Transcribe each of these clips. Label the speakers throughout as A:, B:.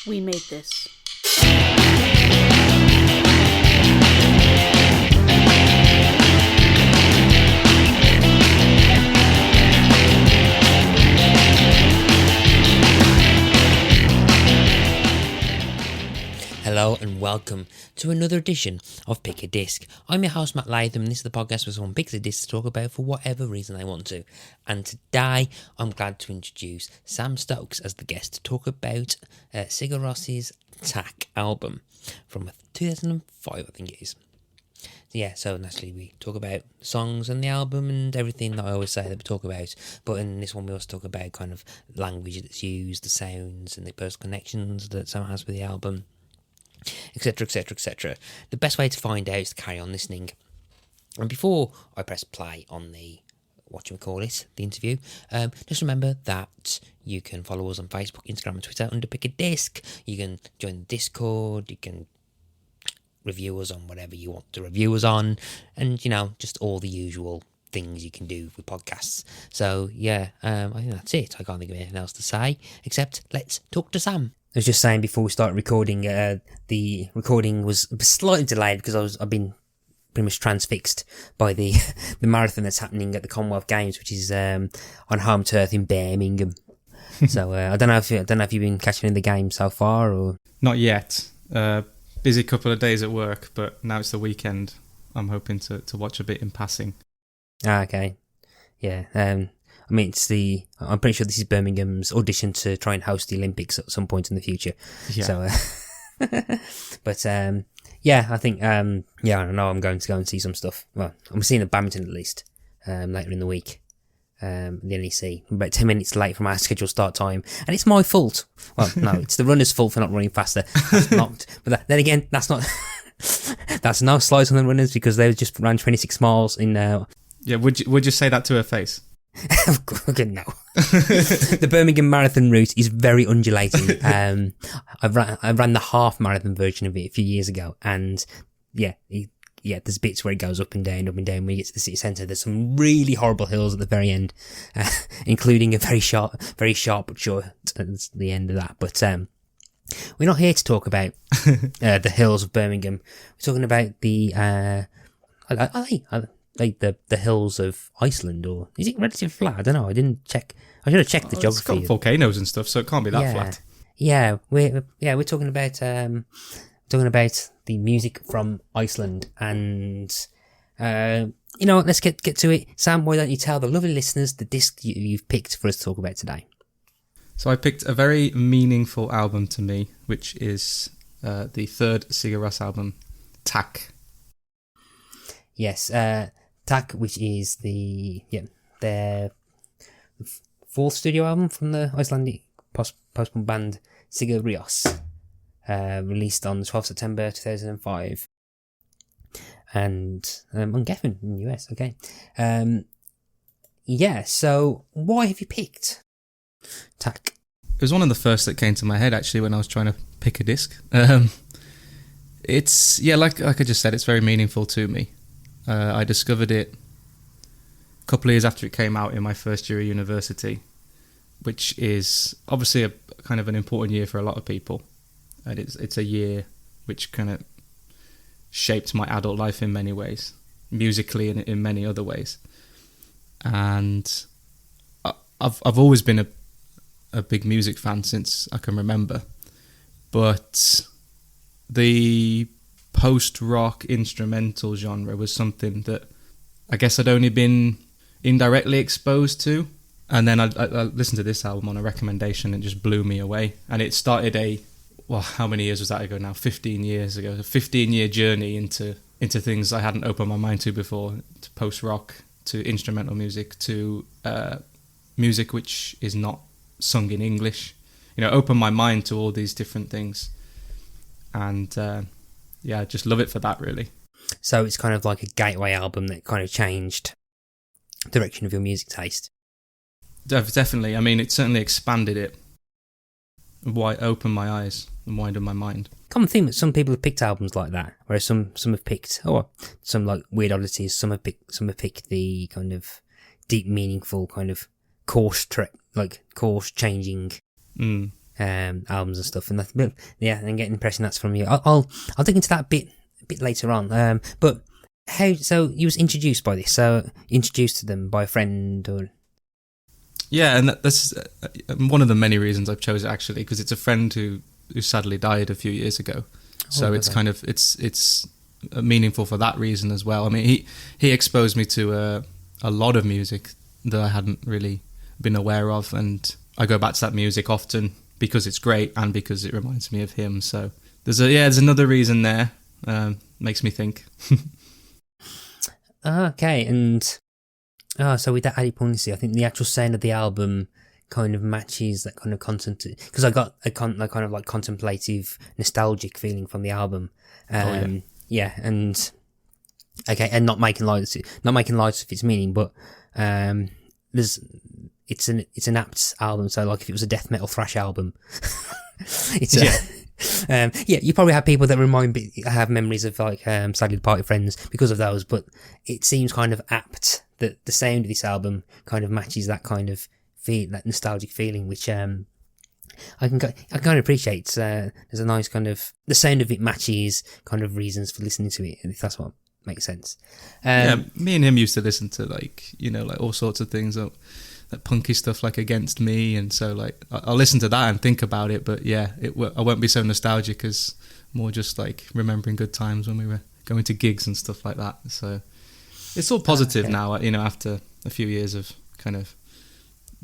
A: We made this.
B: Hello and welcome to another edition of Pick a Disc. I'm your host Matt Latham, and this is the podcast where someone picks a disc to talk about for whatever reason they want to. And today I'm glad to introduce Sam Stokes as the guest to talk about Sigur Rós' Takk album from 2005, I think it is. So naturally we talk about songs and the album and everything that I always say that we talk about, but in this one we also talk about kind of language that's used, the sounds and the personal connections that Sam has with the album, etc, etc, etc. The best way to find out is to carry on listening. And before I press play on the the interview, just remember that you can follow us on Facebook, Instagram and Twitter under Pick a Disc. You can join the Discord, you can review us on whatever you want to review us on, and just all the usual things you can do with podcasts. So I think that's it. I can't think of anything else to say except let's talk to Sam. I was just saying before we started recording, the recording was slightly delayed because I've been pretty much transfixed by the marathon that's happening at the Commonwealth Games, which is on home turf in Birmingham. So I don't know if you've been catching in the game so far, or not yet.
C: Busy couple of days at work, but now it's the weekend. I'm hoping to watch a bit in passing.
B: Okay, yeah. I'm pretty sure this is Birmingham's audition to try and host the Olympics at some point in the future. Yeah. So, I think, I know I'm going to go and see some stuff. Well, I'm seeing the badminton at least, later in the week. The NEC. I'm about 10 minutes late from our scheduled start time, and it's my fault. Well, no, it's the runner's fault for not running faster. That's not, but then again, that's not, that's no slight on the runners because they just ran 26 miles in,
C: would you say that to her face?
B: Okay, no. The Birmingham Marathon route is very undulating. I ran the half marathon version of it a few years ago, and there's bits where it goes up and down. When you get to the city centre, there's some really horrible hills at the very end, including a very sharp but short at the end of that. But we're not here to talk about the hills of Birmingham. We're talking about the the hills of Iceland, or is it relatively flat? I don't know. I didn't check. I should have checked the geography.
C: It's got volcanoes and stuff, so it can't be that flat.
B: Yeah, we're talking about the music from Iceland, and let's get to it. Sam, why don't you tell the lovely listeners the disc you've picked for us to talk about today?
C: So I picked a very meaningful album to me, which is the third Sigur Rós album, Takk.
B: Yes, Takk, which is their fourth studio album from the Icelandic post-punk band Sigur Rós, released on the 12th September 2005, and on Geffen in the US. Okay, so why have you picked Takk?
C: It was one of the first that came to my head actually when I was trying to pick a disc. It's like I just said, it's very meaningful to me. I discovered it a couple of years after it came out in my first year of university, which is obviously a kind of an important year for a lot of people. And it's a year which kind of shaped my adult life in many ways, musically and in many other ways. And I've always been a big music fan since I can remember. But the post-rock instrumental genre was something that I guess I'd only been indirectly exposed to, and then I listened to this album on a recommendation and it just blew me away. And it started how many years was that ago now? 15 years ago. A 15-year journey into things I hadn't opened my mind to before, to post-rock, to instrumental music, to music which is not sung in English. Opened my mind to all these different things. And I just love it for that, really.
B: So it's kind of like a gateway album that kind of changed the direction of your music taste.
C: Definitely. I mean, it certainly expanded it. Opened my eyes and widened my mind.
B: Common theme that some people have picked albums like that, whereas some have picked some like weird oddities. Some have picked the kind of deep, meaningful kind of course changing albums and stuff, and that, yeah, and get an impression that's from you. I'll dig into that a bit later on. But how? So you was introduced by this? So introduced to them by a friend, or?
C: Yeah, and that's one of the many reasons I've chosen it, actually, because it's a friend who sadly died a few years ago. So it's kind of it's meaningful for that reason as well. I mean, he exposed me to a lot of music that I hadn't really been aware of, and I go back to that music often because it's great and because it reminds me of him. So there's another reason there. Makes me think.
B: Okay, and so with that added poignancy, I think the actual sound of the album kind of matches that kind of content, because I got a kind of like contemplative, nostalgic feeling from the album. Yeah, and okay, and not making light of its meaning, but it's an apt album. So like if it was a death metal thrash album, you probably have people that have memories of like sadly departed friends because of those, but it seems kind of apt that the sound of this album kind of matches that kind of that nostalgic feeling, which I kind of appreciate. There's a nice kind of, the sound of it matches kind of reasons for listening to it, if that's what makes sense.
C: Me and him used to listen to like all sorts of things, like punky stuff like Against Me, and so like I'll listen to that and think about it, but yeah, I won't be so nostalgic as more just like remembering good times when we were going to gigs and stuff like that. So it's all positive now, after a few years of kind of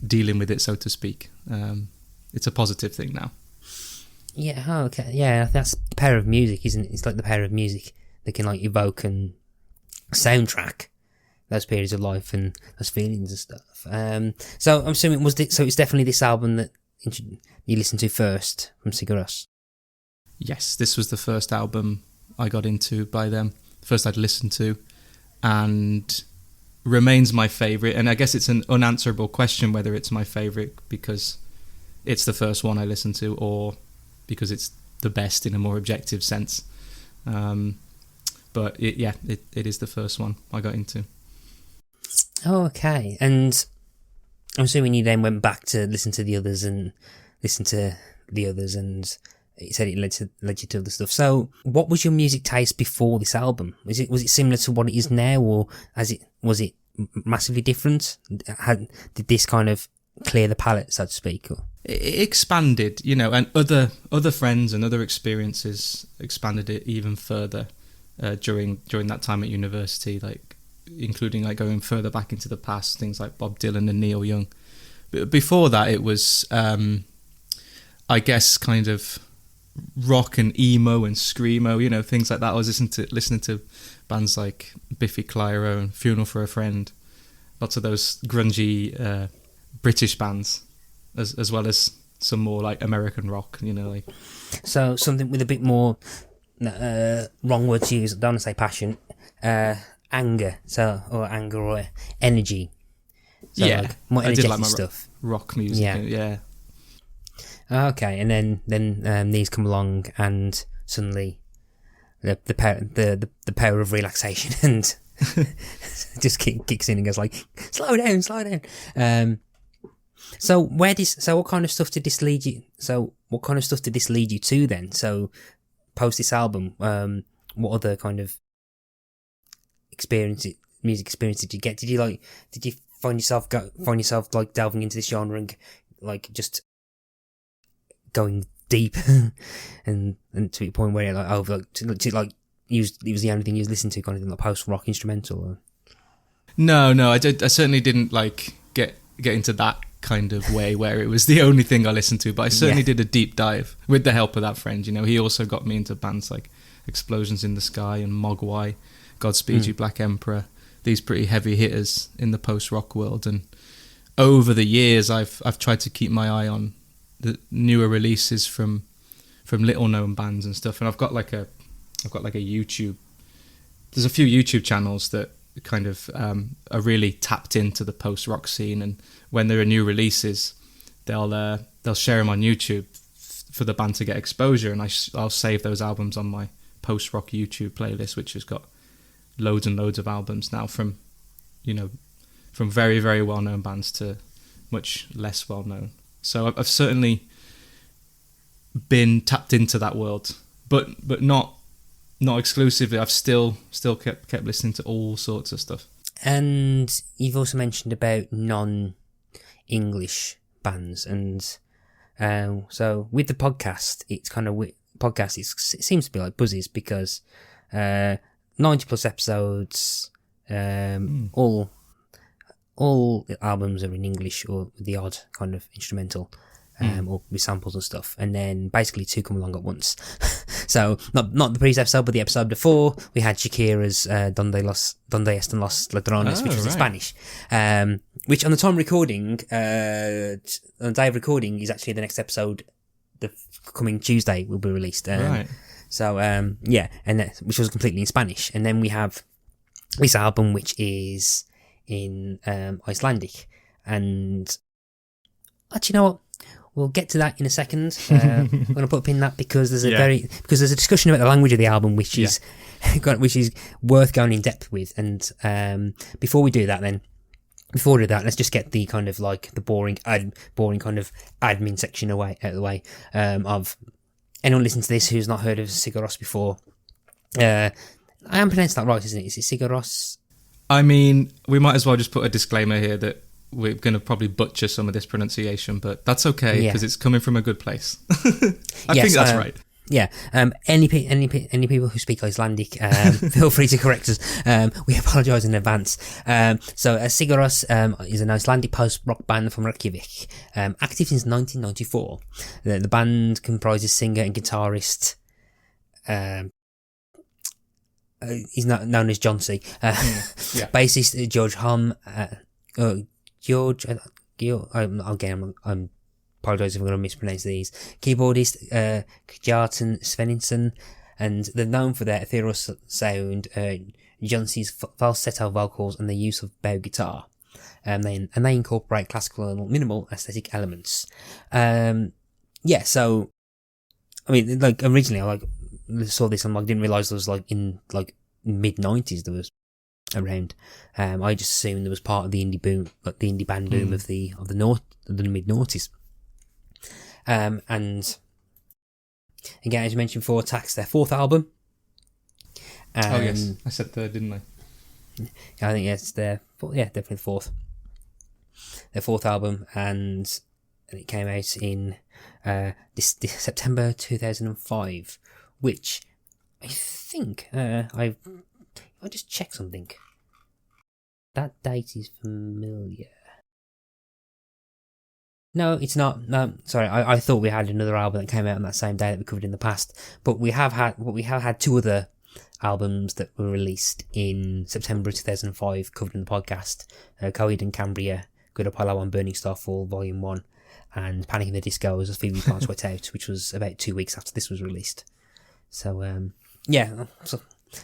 C: dealing with it, so to speak. It's a positive thing now.
B: Yeah, okay. Yeah, that's the power of music, isn't it? It's like the power of music that can like evoke and soundtrack those periods of life and those feelings and stuff. So I'm assuming so it's definitely this album that you listened to first from Sigur Rós.
C: Yes, this was the first album I got into by them, the first I'd listened to, and remains my favourite. And I guess it's an unanswerable question whether it's my favourite because it's the first one I listened to, or because it's the best in a more objective sense. But it is the first one I got into.
B: Oh, okay. And I'm assuming you then went back to listen to the others, and you said it led you to other stuff. So what was your music taste before this album? Was it similar to what it is now, or was it massively different? Did this kind of clear the palette, so to speak? Or?
C: It expanded, and other friends and other experiences expanded it even further during that time at university, like including like going further back into the past, things like Bob Dylan and Neil Young. But before that, it was I guess kind of rock and emo and screamo, things like that. I was listening to bands like Biffy Clyro and Funeral for a Friend, lots of those grungy British bands, as well as some more like American rock, like.
B: So something with a bit more wrong word to use. I don't want to say passion, anger. Or energy. So
C: yeah,
B: like more energetic
C: I did like my
B: stuff.
C: Rock music. Yeah.
B: Okay, and then these come along, and suddenly the power of relaxation and just kicks in and goes like, slow down. So what kind of stuff did this lead you? So what kind of stuff did this lead you to then? So post this album, what other kind of music experience did you get? Did you find yourself like delving into this genre and like just going deep and to the point where it was the only thing you was listening to, kind of like post rock instrumental? Or?
C: No, I certainly didn't like get into that kind of way where it was the only thing I listened to, but I certainly did a deep dive with the help of that friend. He also got me into bands like Explosions in the Sky and Mogwai, Godspeed You Black Emperor, these pretty heavy hitters in the post-rock world. And over the years I've tried to keep my eye on the newer releases from little known bands and stuff, and I've got like a YouTube, there's a few YouTube channels that kind of are really tapped into the post-rock scene, and when there are new releases they'll share them on YouTube for the band to get exposure, and I'll save those albums on my post-rock YouTube playlist, which has got loads and loads of albums now from very, very well-known bands to much less well-known. So I've certainly been tapped into that world, but not exclusively. I've still kept listening to all sorts of stuff.
B: And you've also mentioned about non-English bands, and so with the podcast, it's kind of it seems to be like buzzes because 90 plus episodes, all albums are in English or the odd kind of instrumental. Or with samples and stuff, and then basically 2 come along at once. So not the previous episode, but the episode before, we had Shakira's Donde Están los Ladrones, which was in Spanish, which on the time recording, on the day of recording, is actually the next episode. The coming Tuesday will be released.
C: Right.
B: So yeah, and which was completely in Spanish, and then we have this album which is in Icelandic, and actually, you know what? We'll get to that in a second. I'm going to put a pin in that because there's a discussion about the language of the album which is worth going in depth with. And before we do that, let's just get the kind of like the boring kind of admin section out of the way. Of anyone listening to this who's not heard of Sigur Rós before, I am pronouncing that right, isn't it? Is it Sigur Rós?
C: I mean, we might as well just put a disclaimer here that we're going to probably butcher some of this pronunciation, but that's okay because it's coming from a good place. I think that's right.
B: Yeah. Any people who speak Icelandic, feel free to correct us. We apologise in advance. So Sigur Rós is an Icelandic post-rock band from Reykjavik, active since 1994. The band comprises singer and guitarist. He's not known as John C. Bassist George Hom. I'm apologise if I'm going to mispronounce these. Keyboardist Kjartan Svenningsson, and they're known for their ethereal sound, Johnson's falsetto vocals, and the use of bow guitar. They incorporate classical and minimal aesthetic elements. So I mean, like originally, I saw this and didn't realise there was in mid 90s there was around. I just assumed there was part of the indie boom, like the indie band boom of the mid noughties. And again, as you mentioned before, Takk's their 4th album.
C: Yes, I said third, didn't I?
B: I think it's definitely 4th. Their 4th album, and it came out in this September 2005, which I think I'll just check something. That date is familiar. No, it's not. No, sorry. I thought we had another album that came out on that same day that we covered in the past. But we have had 2 other albums that were released in September 2005, covered in the podcast. Coed and Cambria, Good Apollo on Burning Starfall, Volume 1, and Panic in the Disco as a Fever You Can't Sweat Out, which was about 2 weeks after this was released. So,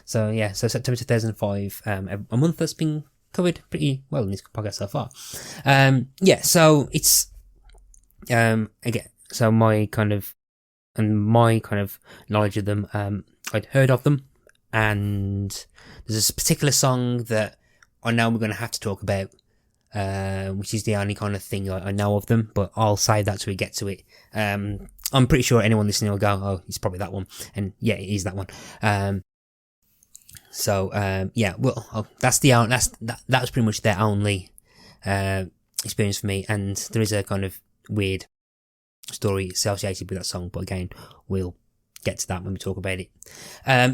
B: So September 2005, a month that's been covered pretty well in this podcast so far. So it's again, so my kind of knowledge of them, I'd heard of them, and there's a particular song that I know we're going to have to talk about, which is the only kind of thing I know of them, but I'll save that till we get to it. I'm pretty sure anyone listening will go, oh, it's probably that one, and yeah, it is that one. That's was pretty much their only experience for me, and there is a kind of weird story associated with that song, but again, we'll get to that when we talk about it.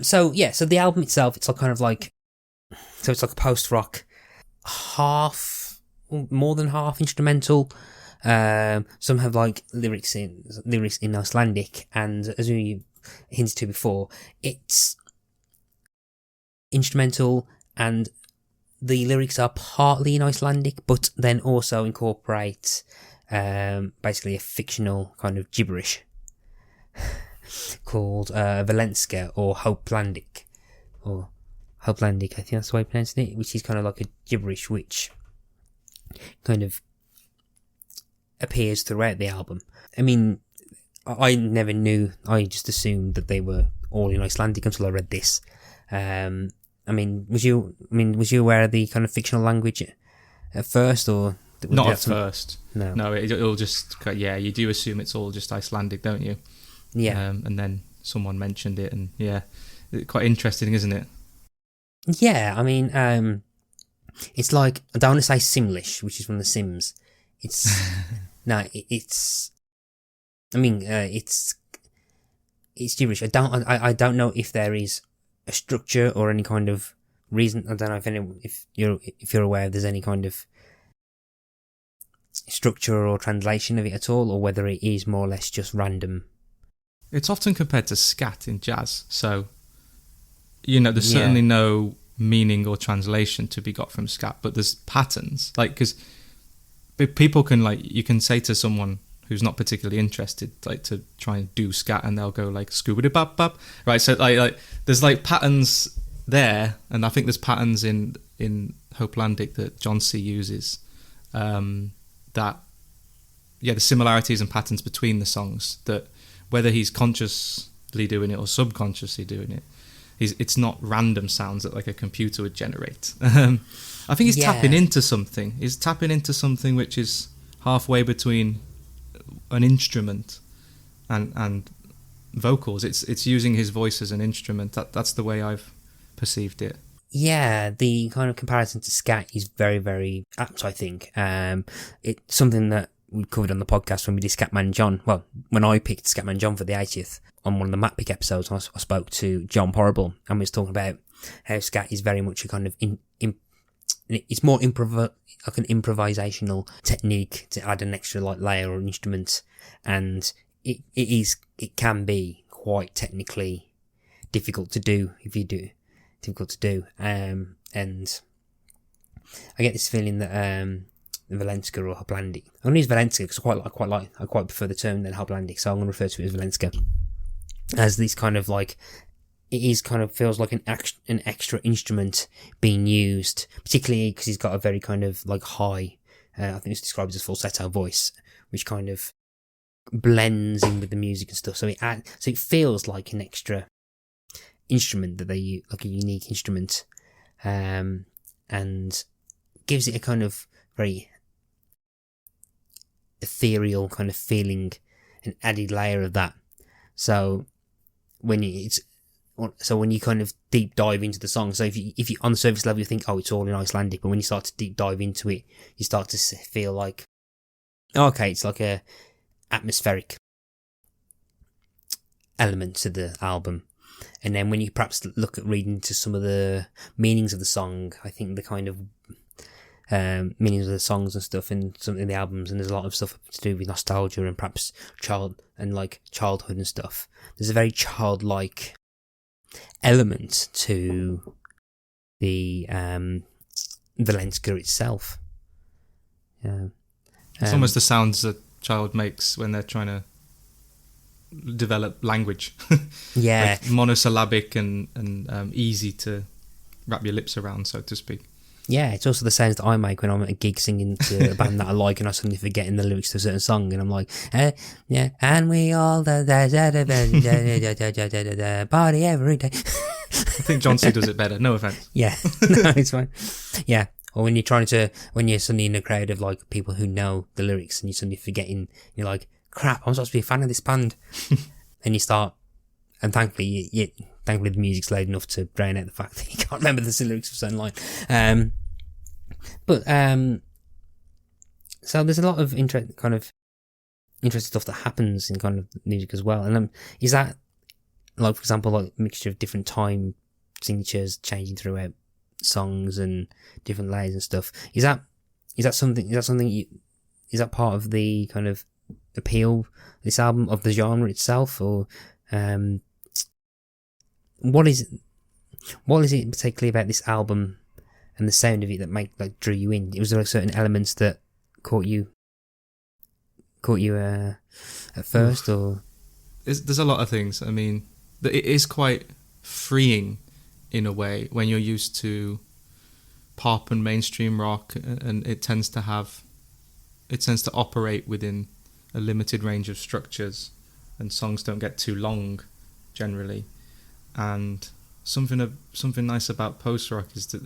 B: So the album itself, it's it's like a post-rock, more than half instrumental. Some have lyrics in Icelandic, and as we hinted to before, it's instrumental, and the lyrics are partly in Icelandic, but then also incorporate basically a fictional kind of gibberish called Valenska or Hopelandic, I think that's the way I pronounce it, which is kind of like a gibberish which kind of appears throughout the album. I mean, I never knew, I just assumed that they were all in Icelandic until I read this. Was you aware of the kind of fictional language at first, or
C: not at first?
B: No,
C: it'll just you do assume it's all just Icelandic, don't you?
B: Yeah.
C: And then someone mentioned it, and quite interesting, isn't it?
B: Yeah, I mean, it's like, I don't want to say Simlish, which is from The Sims. It's no, it's. I mean, it's gibberish. I don't know if there is a structure or any kind of reason. I don't know if you're aware if there's any kind of structure or translation of it at all, or whether it is more or less just random.
C: It's often compared to scat in jazz, so there's certainly no meaning or translation to be got from scat, but there's patterns, like, because people can, like, you can say to someone who's not particularly interested, like, to try and do scat, and they'll go like scoobity bop bop, right? So like there's like patterns there, and I think there's patterns in Hopelandic that John C uses, that the similarities and patterns between the songs, that whether he's consciously doing it or subconsciously doing it, it's not random sounds that like a computer would generate. I think he's tapping into something. He's tapping into something which is halfway between an instrument and vocals. It's using his voice as an instrument. That's the way I've perceived it.
B: Yeah, the kind of comparison to scat is very, very apt, I think. It's something that we covered on the podcast when we did Scatman John. Well, when I picked Scatman John for the 80th, on one of the Map Pick episodes, I spoke to John Porrible, and we was talking about how scat is very much a kind of it's more like an improvisational technique to add an extra like layer or instrument, and it can be quite technically difficult to do and I get this feeling that Valenska or Hopelandic, I'm going to use Valenska because I quite prefer the term than Hopelandic, so I'm going to refer to it as Valenska, as this kind of like, it is kind of feels like an extra instrument being used, particularly because he's got a very kind of like high, I think it's described as falsetto voice, which kind of blends in with the music and stuff. So it feels like an extra instrument that they use, like a unique instrument, and gives it a kind of very ethereal kind of feeling, an added layer of that. So when you kind of deep dive into the song, so if you on the surface level you think, oh, it's all in Icelandic, but when you start to deep dive into it, you start to feel like, oh, okay, it's like a atmospheric element to the album. And then when you perhaps look at reading into some of the meanings of the song, I think the kind of meanings of the songs and stuff in some of the albums, and there's a lot of stuff to do with nostalgia and perhaps childhood and stuff. There's a very childlike element to the Valenska itself.
C: It's almost the sounds a child makes when they're trying to develop language.
B: Yeah.
C: Like monosyllabic and easy to wrap your lips around, so to speak.
B: Yeah, it's also the sounds that I make when I'm at a gig singing to a band that I like, and I suddenly forgetting the lyrics to a certain song, and I'm like, yeah, and we all party every day.
C: I think John C does it better, no offense.
B: Yeah, no, it's fine. Yeah, or when you're suddenly in a crowd of like people who know the lyrics, and you're suddenly forgetting, you're like, crap, I'm supposed to be a fan of this band. And you start, and thankfully the music's loud enough to drown out the fact that you can't remember the lyrics of a certain line. So there's a lot of interesting stuff that happens in kind of music as well. And is that, like, for example, like mixture of different time signatures changing throughout songs and different layers and stuff? Is that part of the kind of appeal of this album, of the genre itself, or what is it particularly about this album and the sound of it that drew you in? Was there certain elements that caught you at first, or?
C: There's a lot of things. I mean, it is quite freeing in a way when you're used to pop and mainstream rock, and it tends to operate within a limited range of structures, and songs don't get too long generally. And something nice about post rock is that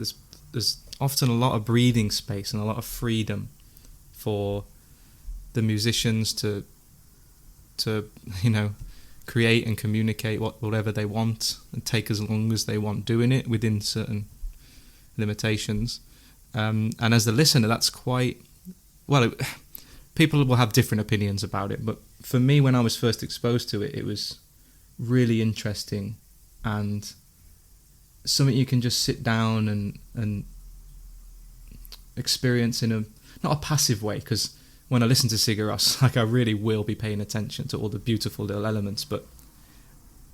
C: there's often a lot of breathing space and a lot of freedom for the musicians to create and communicate whatever they want and take as long as they want doing it within certain limitations. And as the listener, that's quite... Well, people will have different opinions about it, but for me, when I was first exposed to it, it was really interesting and something you can just sit down and experience in not a passive way, because when I listen to Sigur Rós, like, I really will be paying attention to all the beautiful little elements, but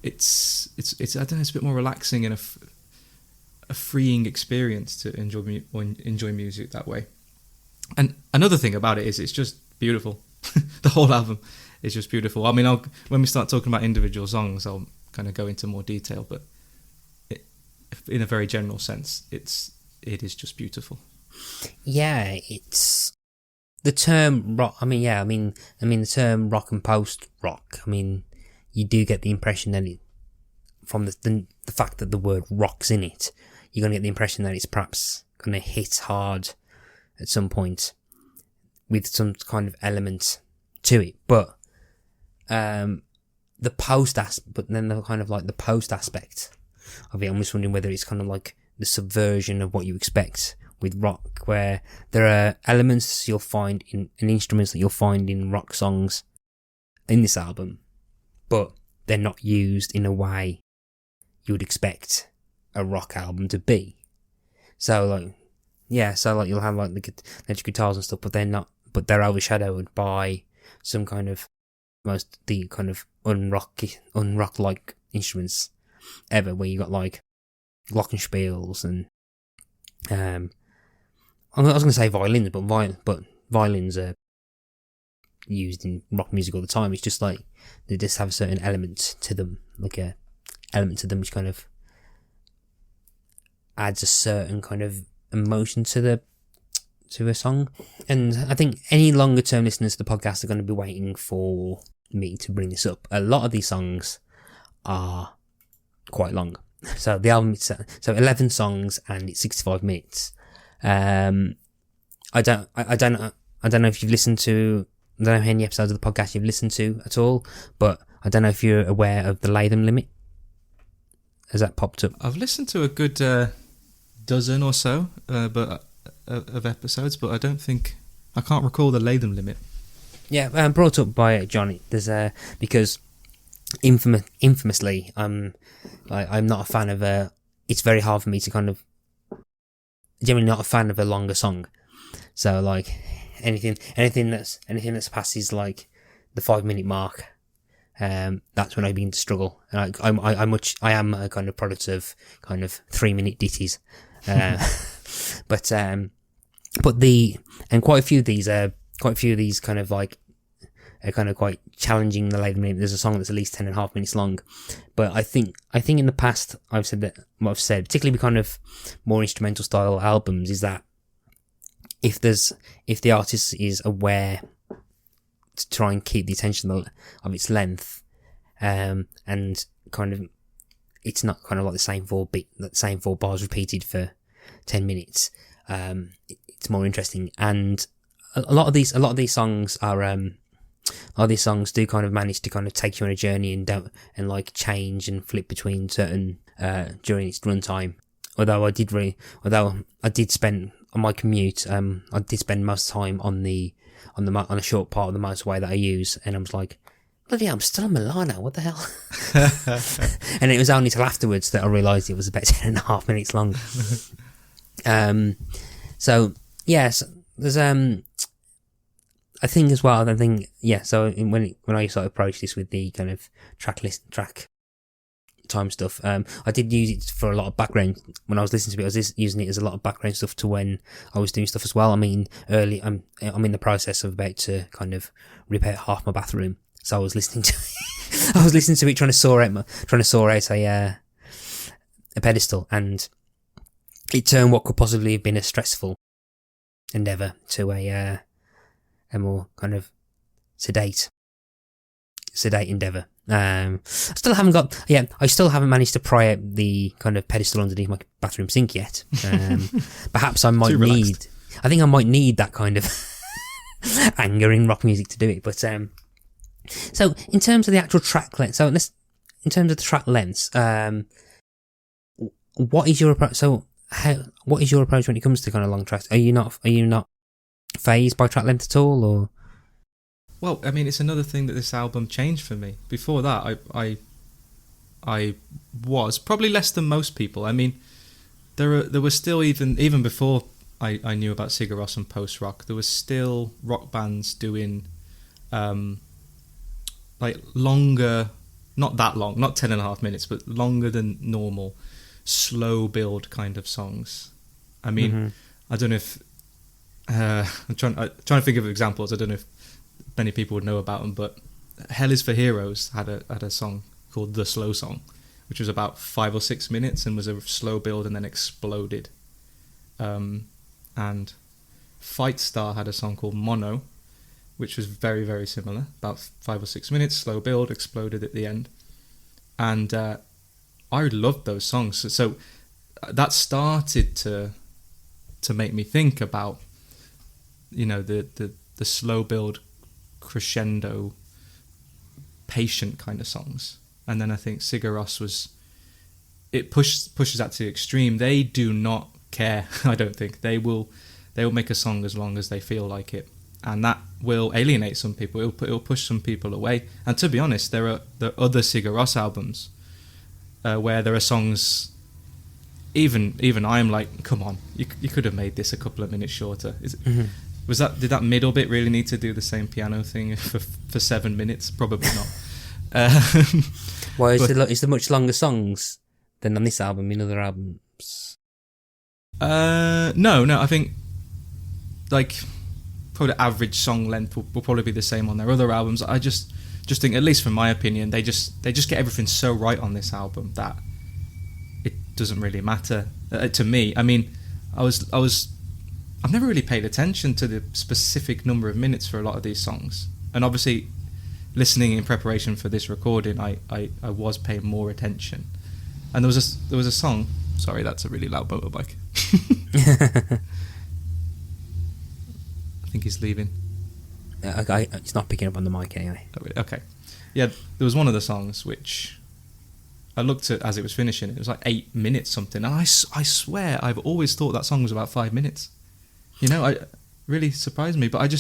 C: it's I don't know, it's a bit more relaxing and a freeing experience to enjoy music that way. And another thing about it is it's just beautiful. The whole album is just beautiful. I mean, when we start talking about individual songs, I'll kind of go into more detail, but in a very general sense, it is just beautiful.
B: Yeah, it's the term rock. I mean, the term rock and post rock. I mean, you do get the impression that from the fact that the word rock's in it, you're going to get the impression that it's perhaps going to hit hard at some point with some kind of element to it. But the post aspect, but then the kind of like the post aspect of it, I'm just wondering whether it's kind of like the subversion of what you expect with rock, where there are elements you'll find in instruments that you'll find in rock songs in this album, but they're not used in a way you would expect a rock album to be. So you'll have like the electric guitars and stuff, but they're overshadowed by some kind of the kind of unrock like instruments ever, where you got like glockenspiels and I was going to say violins, but violins are used in rock music all the time. It's just like they just have a certain element to them, like a element to them which kind of adds a certain kind of emotion to a song. And I think any longer term listeners to the podcast are going to be waiting for me to bring this up. A lot of these songs are quite long. So the album is 11 songs and it's 65 minutes. I don't know if you've listened to, I don't know how many episodes of the podcast you've listened to at all, but I don't know if you're aware of the Latham limit. Has that popped up?
C: I've listened to a good dozen or so, of episodes, but I can't recall the Latham limit.
B: Yeah, brought up by Johnny. There's because infamously, I'm not a fan of it's very hard for me to kind of, generally not a fan of a longer song. So like anything that's passes like the 5-minute mark, that's when I begin to struggle. And I am a kind of product of kind of 3-minute ditties, but quite a few of these kind of like are kind of quite challenging the Latham limit. There's a song that's at least 10.5 minutes long, but I think in the past I've said that what I've said, particularly with kind of more instrumental style albums, is that if the artist is aware to try and keep the attention of its length, and kind of it's not kind of like the same four bars repeated for 10 minutes, it's more interesting. And a lot of these songs are all these songs do kind of manage to kind of take you on a journey and like change and flip between certain during its runtime. Although I did spend on my commute, I did spend most of the time on a short part of the motorway that I use, and I was like, bloody hell, I'm still in Milano, what the hell? And it was only till afterwards that I realised it was about 10.5 minutes long. So yes, there's I think as well. So when I sort of approached this with the kind of track time stuff, I did use it for a lot of background when I was listening to it. I was using it as a lot of background stuff to when I was doing stuff as well. I mean, I'm in the process of about to kind of rip out half my bathroom, so I was listening to it, trying to saw out a pedestal, and it turned what could possibly have been a stressful endeavour to a more kind of sedate endeavour. I still haven't managed to pry out the kind of pedestal underneath my bathroom sink yet. Perhaps I might need that kind of anger in rock music to do it. But So in terms of the actual track length, in terms of the track lengths, what is your approach? So what is your approach when it comes to kind of long tracks? Are you not phased by track length at all, or?
C: Well, I mean, it's another thing that this album changed for me. Before that, I was probably less than most people. I mean, there were still even before I knew about Sigur Rós and post rock, there was still rock bands doing like longer, not that long, not 10.5 minutes, but longer than normal, slow build kind of songs. I mean, I don't know if I'm trying to think of examples. I don't know if many people would know about them, but Hell Is for Heroes had a song called The Slow Song, which was about 5 or 6 minutes and was a slow build and then exploded. And Fight Star had a song called Mono, which was very, very similar, about 5 or 6 minutes, slow build, exploded at the end. And I loved those songs. So that started to make me think about, you know, the slow build, crescendo, patient kind of songs. And then I think Sigur Rós it pushes that to the extreme. They do not care. I don't think they will make a song as long as they feel like it, and that will alienate some people. It'll push some people away. And to be honest, there are other Sigur Rós albums where there are songs. Even I'm like, come on, you could have made this a couple of minutes shorter. Did that middle bit really need to do the same piano thing for 7 minutes? Probably not.
B: Why is there much longer songs than on this album in other albums?
C: No. I think like probably the average song length will probably be the same on their other albums. I just think, at least from my opinion, they just get everything so right on this album that it doesn't really matter to me. I mean, I've never really paid attention to the specific number of minutes for a lot of these songs, and obviously, listening in preparation for this recording, I was paying more attention. And there was a song. Sorry, that's a really loud motorbike. I think he's leaving.
B: It's not picking up on the mic anyway.
C: Okay. Yeah, there was one of the songs which I looked at as it was finishing. It was like 8 minutes something. And I swear I've always thought that song was about 5 minutes. You know, it really surprised me. But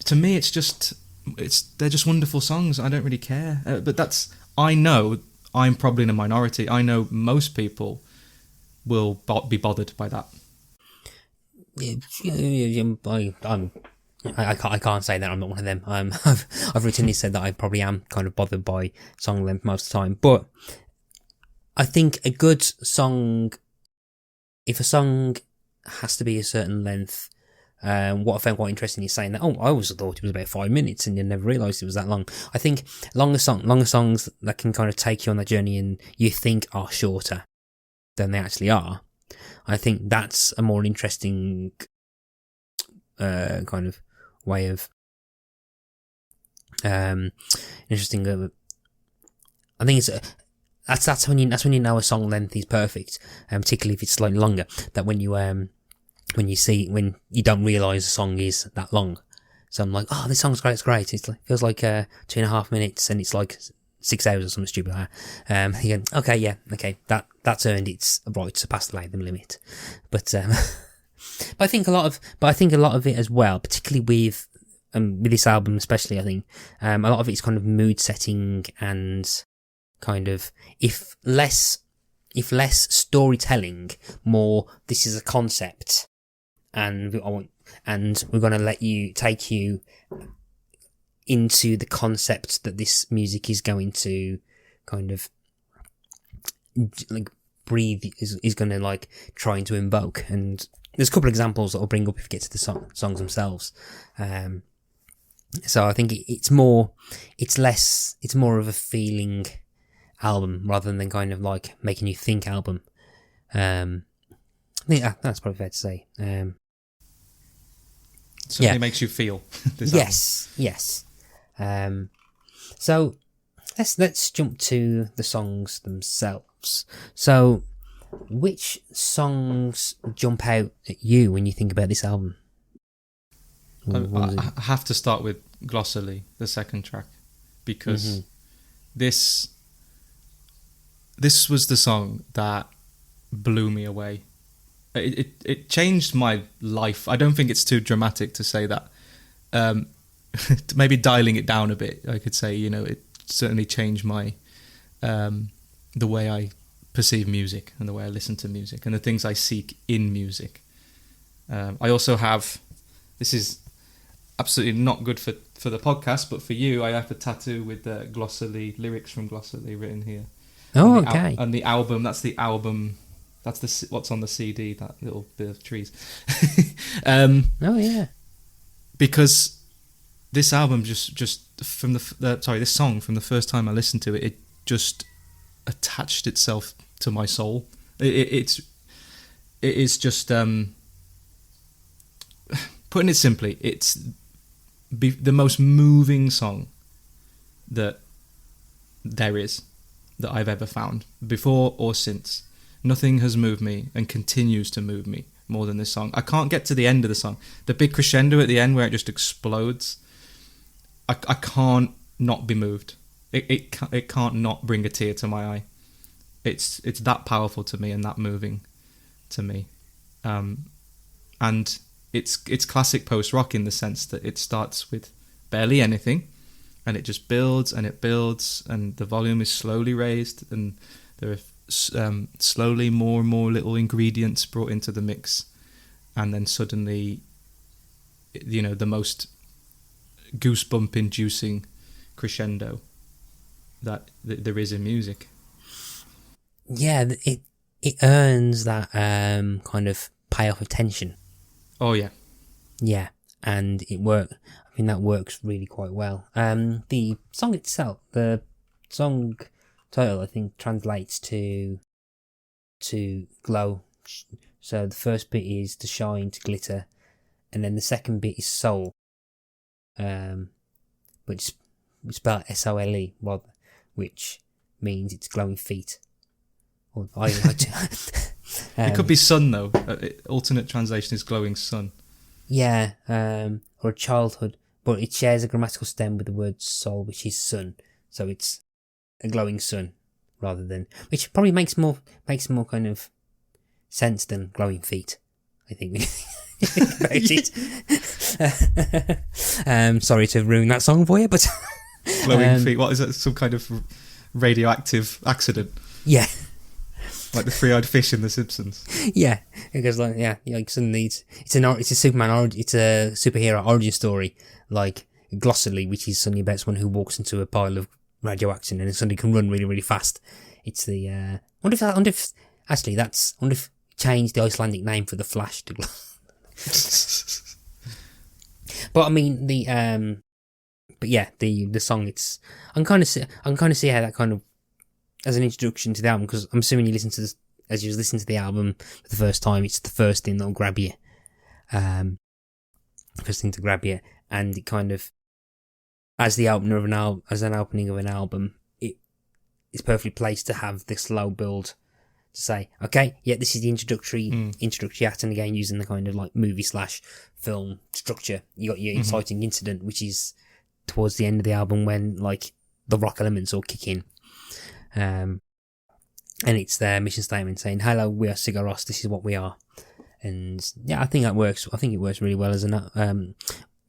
C: to me, they're just wonderful songs. I don't really care. But I know I'm probably in a minority. I know most people will be bothered by that.
B: I can't say that I'm not one of them. I've routinely said that I probably am kind of bothered by song length most of the time. But I think a good song, if a song has to be a certain length, what I found quite interesting is saying that, I always thought it was about 5 minutes and you never realised it was that long. I think longer songs that can kind of take you on that journey and you think are shorter than they actually are, I think that's a more interesting kind of way of interesting. I think it's that's when you know a song length is perfect, particularly if it's slightly longer. That when you don't realise a song is that long. So I'm like, this song's great, it's great. It feels like 2.5 minutes, and it's like 6 hours or something stupid like that. You go, okay, that's earned its right to pass the Latham limit. But I think a lot of it as well, particularly with this album, especially, I think a lot of it is kind of mood setting and kind of if less storytelling, more this is a concept, and we're going to take you into the concept that this music is going to kind of like breathe, is going to like trying to invoke. And there's a couple of examples that I'll bring up if we get to the songs themselves. So I think it's more of a feeling album rather than kind of like making you think album. I think that's probably fair to say.
C: Certainly makes you feel.
B: Yes. So let's jump to the songs themselves. So, which songs jump out at you when you think about this album?
C: I have to start with Glossally, the second track. because this was the song that blew me away. It changed my life. I don't think it's too dramatic to say that. Maybe dialing it down a bit, I could say, it certainly changed my the way I perceive music and the way I listen to music and the things I seek in music. I also have, this is absolutely not good for the podcast, but for you, I have a tattoo with the Glossary, lyrics from Glossary written here.
B: Oh, okay.
C: And the album, that's what's on the CD, that little bit of trees.
B: Oh, yeah.
C: Because this album just from this song, from the first time I listened to it, it just attached itself to my soul. It is just, putting it simply, it's the most moving song that there is, that I've ever found, before or since. Nothing has moved me and continues to move me more than this song. I can't get to the end of the song. The big crescendo at the end where it just explodes. I can't not be moved. It can't not bring a tear to my eye. It's that powerful to me and that moving to me. And it's classic post-rock in the sense that it starts with barely anything and it just builds and it builds and the volume is slowly raised and there are slowly more and more little ingredients brought into the mix, and then suddenly, the most goosebump-inducing crescendo that there is in music.
B: Yeah, it earns that kind of payoff of tension.
C: Oh yeah,
B: yeah, and I think that works really quite well. The song itself, the song title, I think translates to glow. So the first bit is to shine, to glitter, and then the second bit is soul, which is spelled S-O-L-E, which means it's glowing feet.
C: It could be sun though. Alternate translation is glowing sun.
B: Yeah, or childhood, but it shares a grammatical stem with the word soul, which is sun. So it's a glowing sun rather than, which probably makes more kind of sense than glowing feet, I think. About it. Sorry to ruin that song for you, but
C: glowing feet. What is that? Some kind of radioactive accident?
B: Yeah.
C: Like the three-eyed fish in The Simpsons.
B: Yeah, because like suddenly it's a superhero origin story, like Glossary, which is suddenly about someone who walks into a pile of radioactive and suddenly can run really, really fast. It's the I wonder if changed the Icelandic name for the Flash to But I mean the song, it's I'm kind of see how that kind of as an introduction to the album, because I'm assuming you listen to this as you listen to the album for the first time. It's the first thing that'll grab you, and it kind of as the opener of an album, as an opening of an album, it's perfectly placed to have this slow build to say, okay, yeah, this is the introductory act, and again using the kind of like movie / film structure. You got your inciting incident, which is towards the end of the album when like the rock elements all kick in. And it's their mission statement saying, "Hello, we are Sigur Rós. This is what we are." And yeah, I think that works. I think it works really well as an.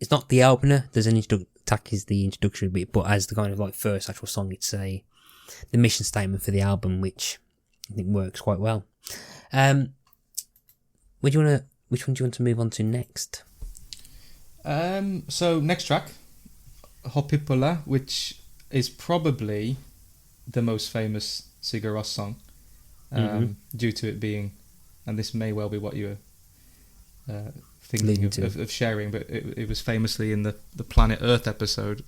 B: It's not the opener. There's an Takk is the introductory bit, but as the kind of like first actual song, it's the mission statement for the album, which I think works quite well. Which one do you want to move on to next?
C: So next track, Hoppipula, which is probably the most famous Sigur Rós song, due to it being, and this may well be what you were thinking of sharing, but it was famously in the Planet Earth episode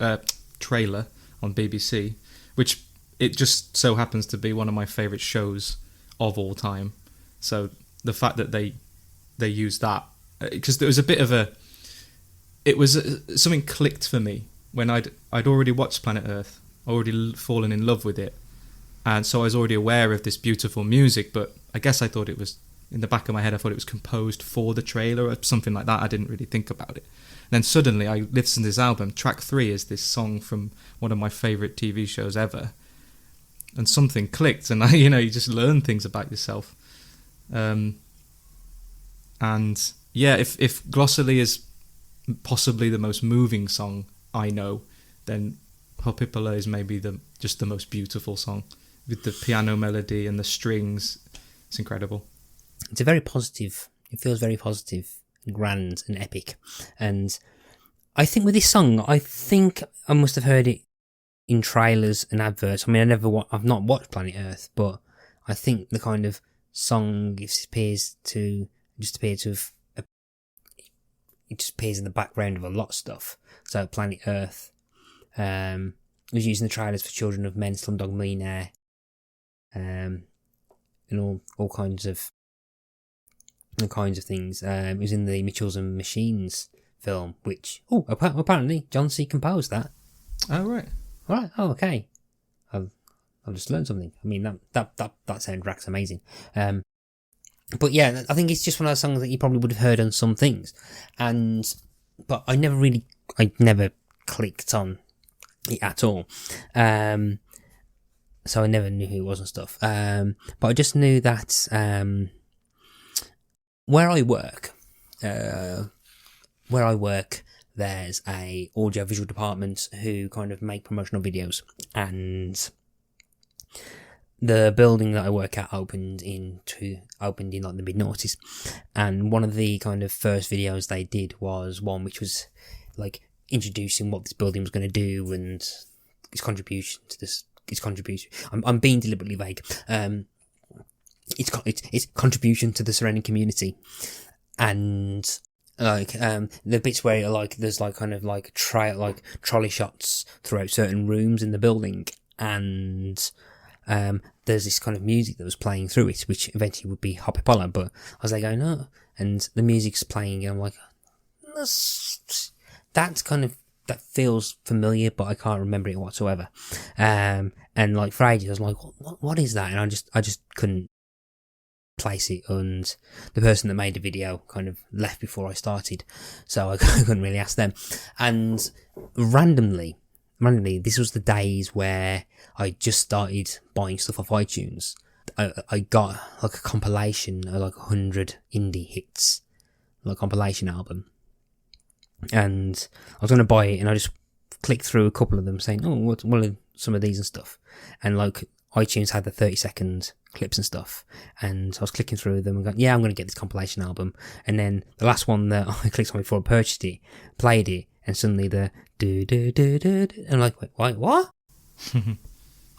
C: trailer on BBC, which it just so happens to be one of my favourite shows of all time. So the fact that they used that, because there was a bit of something clicked for me when I'd already watched Planet Earth, already fallen in love with it, and so I was already aware of this beautiful music, but I guess I thought it was in the back of my head, I thought it was composed for the trailer or something like that. I didn't really think about it. And then suddenly I listened to this album. Track 3 is this song from one of my favourite TV shows ever. And something clicked, and you just learn things about yourself. And yeah, if Glossally is possibly the most moving song I know, then Hoppipala is maybe just the most beautiful song, with the piano melody and the strings. It's incredible.
B: It's a very positive. It feels very positive, grand, and epic. And I think with this song, I think I must have heard it in trailers and adverts. I mean, I've not watched Planet Earth, but I think the kind of song just appears in the background of a lot of stuff. So Planet Earth, was using the trailers for Children of Men, Slumdog Millionaire, and all kinds of things. It was in the Mitchells and Machines film, which apparently John C. composed that.
C: Oh right.
B: Right. Oh, okay. I've just learned something. I mean, that soundtrack's amazing. But yeah, I think it's just one of those songs that you probably would have heard on some things, but I never clicked on it at all. So I never knew who it was and stuff. But I just knew that where I work, there's a audio visual department who kind of make promotional videos, and the building that I work at opened in like the mid-noughties, and one of the kind of first videos they did was one which was like introducing what this building was going to do and its contribution to this. Its contribution. I'm being deliberately vague. Its contribution to the surrounding community, and the bits where there's trolley shots throughout certain rooms in the building, and there's this kind of music that was playing through it, which eventually would be Hoppipala. But I was like, going, oh, and the music's playing, and I'm like, that feels familiar, but I can't remember it whatsoever. And like for ages, I was like, what is that? And I just couldn't place it. And the person that made the video kind of left before I started, so I couldn't really ask them. And randomly, this was the days where I just started buying stuff off iTunes. I got like a compilation of like 100 indie hits, like a compilation album. And I was going to buy it, and I just clicked through a couple of them saying, oh, what are some of these and stuff. And like iTunes had the 30-second clips and stuff. And I was clicking through them and going, yeah, I'm going to get this compilation album. And then the last one that I clicked on before I purchased it, played it, and suddenly the do. And I'm like, wait, what?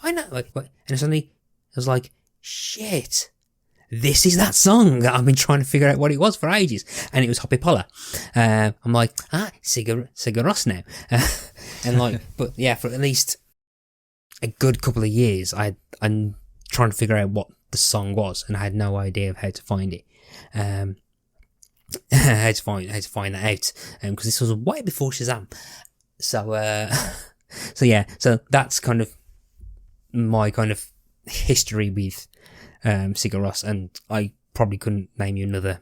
B: I know. And suddenly I was like, shit. This is that song that I've been trying to figure out what it was for ages. And it was Hoppipala. I'm like, Sigur Rós now. And like, but yeah, for at least a good couple of years, I'm trying to figure out what the song was, and I had no idea of how to find it. How to find that out. Because this was way before Shazam. So yeah, so that's kind of my kind of history with Sigur Rós, and I probably couldn't name you another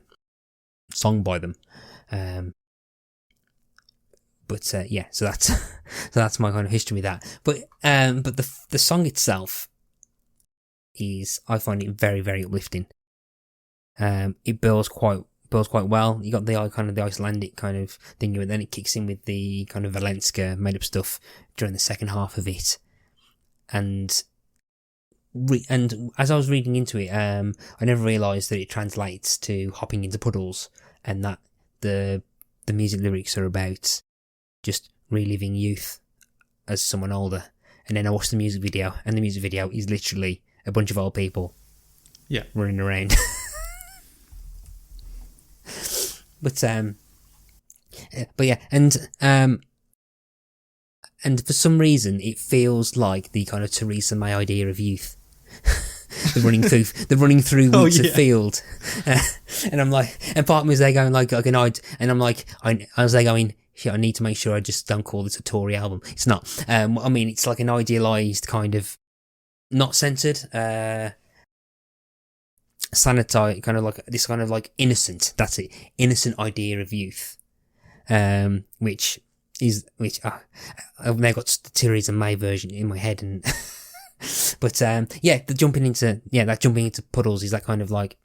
B: song by them. But yeah, so that's my kind of history with that. But the song itself is, I find it very, very uplifting. It builds quite well. You got the kind of the Icelandic kind of thing, and then it kicks in with the kind of Valenska made up stuff during the second half of it, and as I was reading into it, I never realised that it translates to hopping into puddles, and that the music lyrics are about just reliving youth as someone older. And then I watched the music video, and the music video is literally a bunch of old people, running around. But yeah, and for some reason it feels like the kind of Theresa May idea of youth. the running through woods of field, and I'm like, and part of me is there going like an odd, and I'm like, I was there going, shit, I need to make sure I just don't call this a Tory album. It's not. I mean, it's like an idealised kind of, not censored, sanitize, kind of like this kind of like innocent, that's it, innocent idea of youth, which I've now got the Theresa May version in my head, and but that jumping into puddles is that kind of like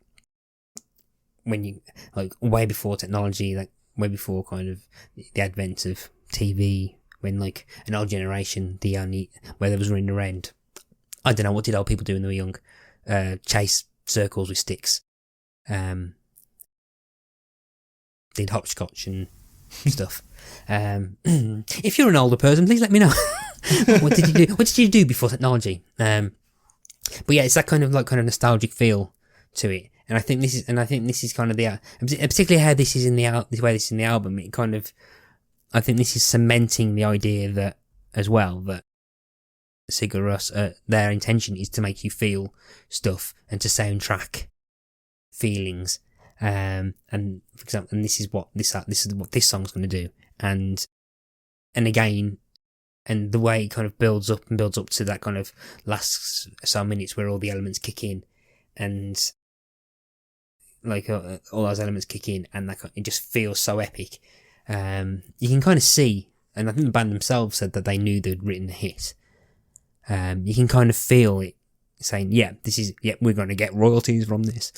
B: when you like way before technology, like way before kind of the advent of TV, when like an old generation, the only where there was running around, I don't know, what did old people do when they were young? Chase circles with sticks, did hopscotch and stuff. If you're an older person, please let me know. What did you do? What did you do before technology? But yeah, it's that kind of nostalgic feel to it, and I think this is kind of the, particularly how this is in the album. It kind of, I think this is cementing the idea that as well that Sigur Rós, their intention is to make you feel stuff and to soundtrack feelings. And for example, and this is what this song's going to do, and again, and the way it kind of builds up to that kind of last some minutes where all the elements kick in, and like all those elements kick in, and that it just feels so epic. You can kind of see, and I think the band themselves said that they knew they'd written the hit. You can kind of feel it saying, we're going to get royalties from this.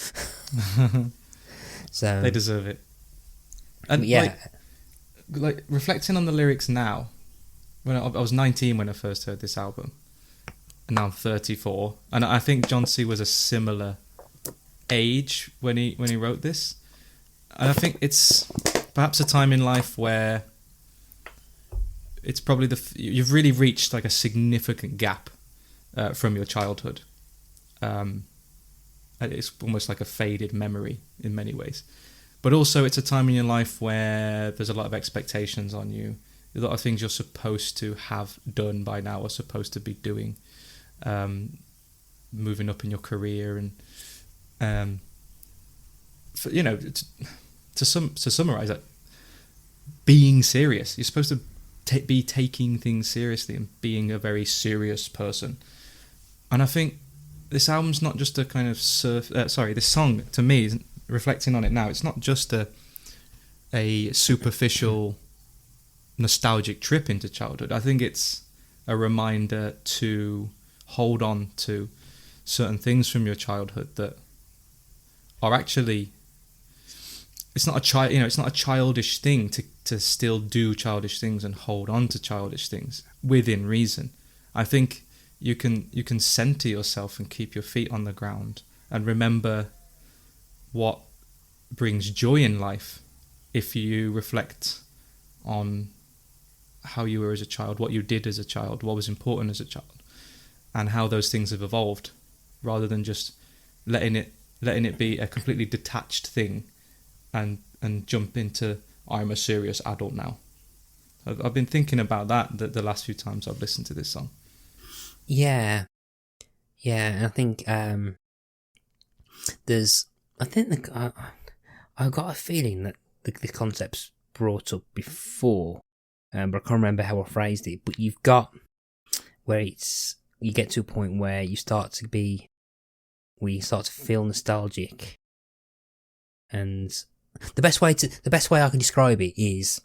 B: So
C: they deserve it. And like reflecting on the lyrics now, when I was 19 when I first heard this album, and now I'm 34, and I think John C was a similar age when he wrote this, and I think it's perhaps a time in life where it's probably you've really reached like a significant gap from your childhood. It's almost like a faded memory in many ways, but also it's a time in your life where there's a lot of expectations on you, a lot of things you're supposed to have done by now or supposed to be doing, moving up in your career, and to summarize that, being serious. You're supposed to be taking things seriously and being a very serious person. And I think this album's not just a kind of this song, to me, reflecting on it now, it's not just a superficial nostalgic trip into childhood. I think it's a reminder to hold on to certain things from your childhood that are actually, it's not a childish thing to still do childish things and hold on to childish things within reason. I think you can center yourself and keep your feet on the ground and remember what brings joy in life if you reflect on how you were as a child, what you did as a child, what was important as a child, and how those things have evolved, rather than just letting it be a completely detached thing and jump into I'm a serious adult now. I've been thinking about that the last few times I've listened to this song.
B: Yeah, I think I've got a feeling that the concept's brought up before, but I can't remember how I phrased it. But you've got where you get to a point where you start to feel nostalgic, and the best way I can describe it is,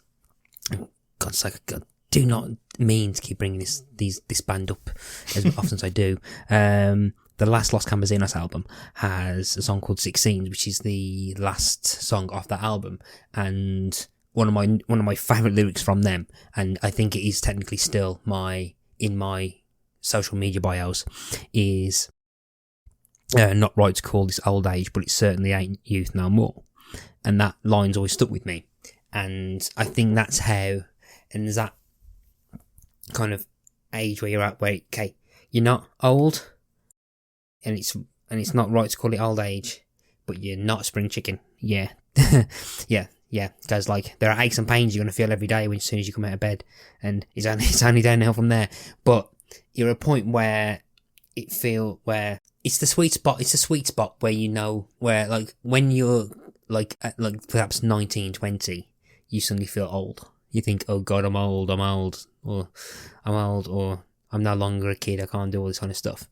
B: God's sake, I do not mean to keep bringing this band up as often as I do. The last Los Campesinos album has a song called 16, which is the last song off that album, and one of my favourite lyrics from them, and I think it is technically still in my social media bios, is not right to call this old age, but it certainly ain't youth no more. And that line's always stuck with me, and I think that's how, and there's that kind of age where you're at where, okay, you're not old, and it's not right to call it old age, but you're not a spring chicken. Yeah. yeah, because like there are aches and pains you're going to feel every day as soon as you come out of bed, and it's only downhill from there. But you're at a point where it's the sweet spot where you know where, like, when you're like at, like, perhaps 19, 20, you suddenly feel old. You think, oh God, I'm old, or I'm no longer a kid, I can't do all this kind of stuff.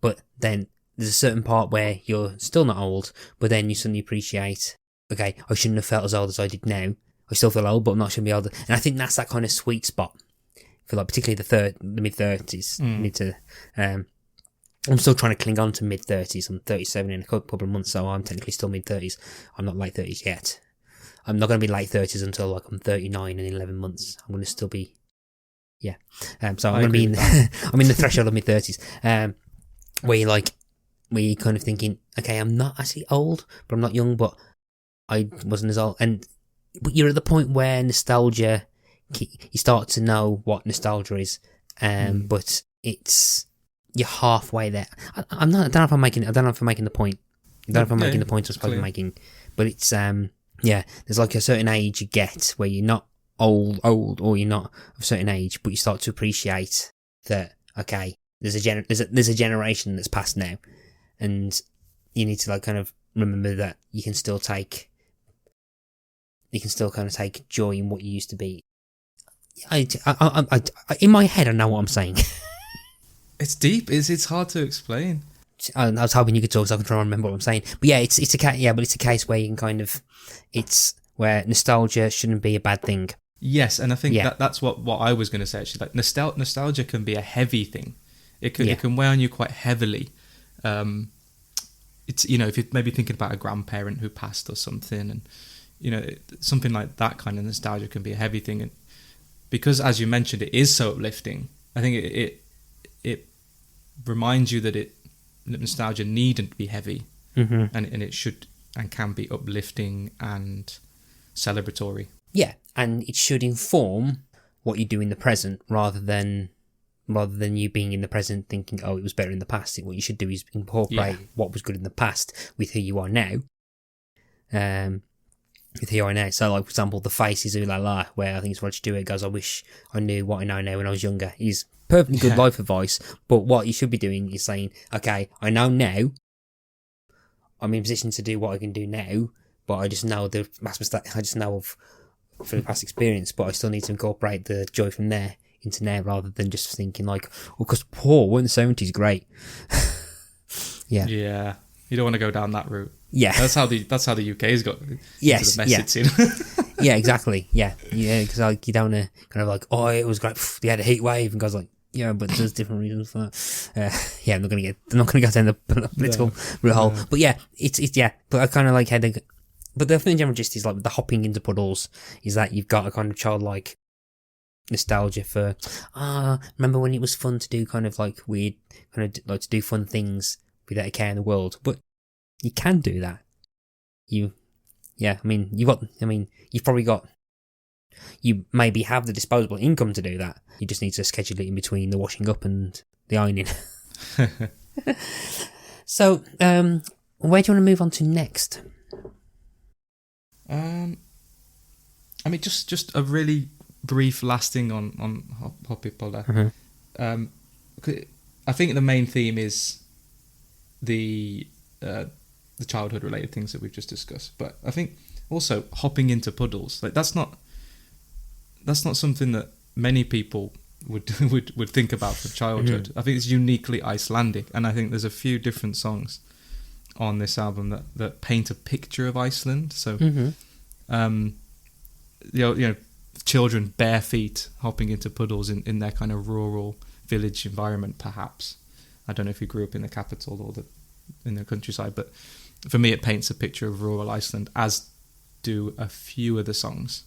B: But then there's a certain part where you're still not old, but then you suddenly appreciate, okay, I shouldn't have felt as old as I did now. I still feel old, but I'm not shouldn't be older. And I think that's that kind of sweet spot for like particularly the mid-30s. Need to. I'm still trying to cling on to mid-30s. I'm 37 in a couple of months, so I'm technically still mid-30s. I'm not late 30s yet. I'm not going to be late 30s until like I'm 39 in 11 months. I'm going to still be, yeah. So I'm going to be I'm in the threshold of mid-30s. Where you're kind of thinking, okay, I'm not actually old, but I'm not young, but I wasn't as old. But you're at the point where nostalgia, you start to know what nostalgia is, but you're halfway there. I don't know if I'm making the point. I don't know if I'm making the point I'm supposed to be making, but it's there's like a certain age you get where you're not old, or you're not of a certain age, but you start to appreciate that, okay, there's a generation that's passed now, and you need to like kind of remember that you can still kind of take joy in what you used to be. I in my head I know what I'm saying.
C: It's deep. It's hard to explain.
B: I was hoping you could talk so I can try and remember what I'm saying. But yeah, it's a case where you can kind of, it's where nostalgia shouldn't be a bad thing.
C: Yes, and I think that's what I was going to say actually. Like nostalgia can be a heavy thing. It can weigh on you quite heavily. It's, you know, if you're maybe thinking about a grandparent who passed or something, and you know, something like that kind of nostalgia can be a heavy thing. And because, as you mentioned, it is so uplifting, I think it reminds you that nostalgia needn't be heavy, and it should and can be uplifting and celebratory. Yeah,
B: and it should inform what you do in the present, rather than you being in the present thinking, oh, it was better in the past. What you should do is incorporate what was good in the past with who you are now. So, like, for example, The Face is Ooh La La, where I think it's Roger Stewart goes, I wish I knew what I know now when I was younger. Is perfectly good life advice, but what you should be doing is saying, okay, I know now, I'm in a position to do what I can do now, but I just know the past mistake, I just know for the past experience, but I still need to incorporate the joy from there into now, rather than just thinking like, oh, because Paul in the 70s great.
C: Yeah, you don't want to go down that route.
B: Yeah,
C: that's how the UK's got into the mess it's in.
B: Yeah, exactly. Yeah, because like you don't want to kind of like, oh, it was great. They had a heat wave, and guys like, yeah, but there's different reasons for that. I'm not gonna go down the political route hole. But yeah, it's But I kind of like had but the thing in general just is like the hopping into puddles is that you've got a kind of childlike nostalgia for remember when it was fun to do kind of like weird, kind of like to do fun things without a care in the world. But you can do that. You've probably got, you maybe have the disposable income to do that. You just need to schedule it in between the washing up and the ironing. So, where do you want to move on to next?
C: Just a really brief last thing on Hoppipolda. I think the main theme is the childhood related things that we've just discussed, but I think also hopping into puddles, like that's not something that many people would think about from childhood. I think it's uniquely Icelandic, and I think there's a few different songs on this album that paint a picture of Iceland. So children bare feet hopping into puddles in their kind of rural village environment, perhaps. I don't know if you grew up in the capital or in the countryside, but for me it paints a picture of rural Iceland, as do a few of the songs,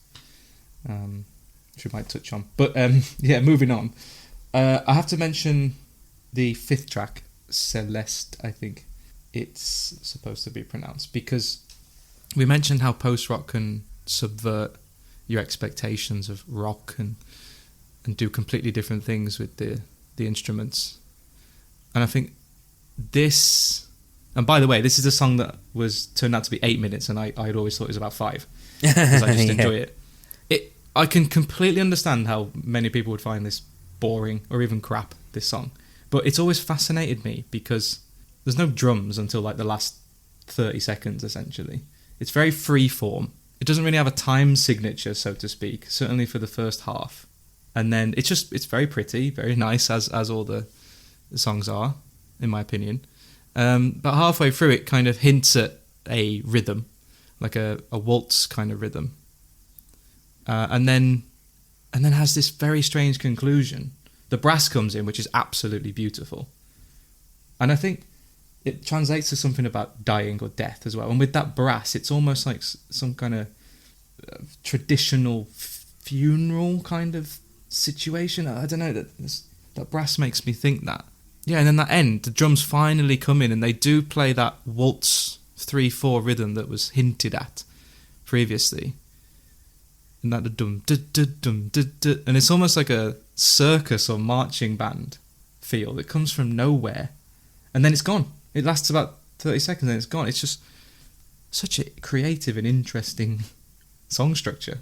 C: which we might touch on. But moving on. I have to mention the fifth track, Celeste, I think it's supposed to be pronounced, because we mentioned how post-rock can subvert your expectations of rock and do completely different things with the instruments. And I think this, and by the way, this is a song that turned out to be 8 minutes, and I had always thought it was about 5, because I just enjoy it. I can completely understand how many people would find this boring or even crap, this song, but it's always fascinated me because there's no drums until like the last 30 seconds essentially. It's very free form. It doesn't really have a time signature, so to speak, certainly for the first half. And then it's very pretty, very nice, as all the songs are, in my opinion. But halfway through, it kind of hints at a rhythm, like a waltz kind of rhythm, and then has this very strange conclusion. The brass comes in, which is absolutely beautiful, and I think it translates to something about dying or death as well. And with that brass, it's almost like some kind of traditional funeral kind of situation. I don't know, that brass makes me think that. Yeah, and then that end, the drums finally come in and they do play that waltz 3/4 rhythm that was hinted at previously. And that dum dum dum dum, and it's almost like a circus or marching band feel that comes from nowhere, and then it's gone. It lasts about 30 seconds and it's gone. It's just such a creative and interesting song structure.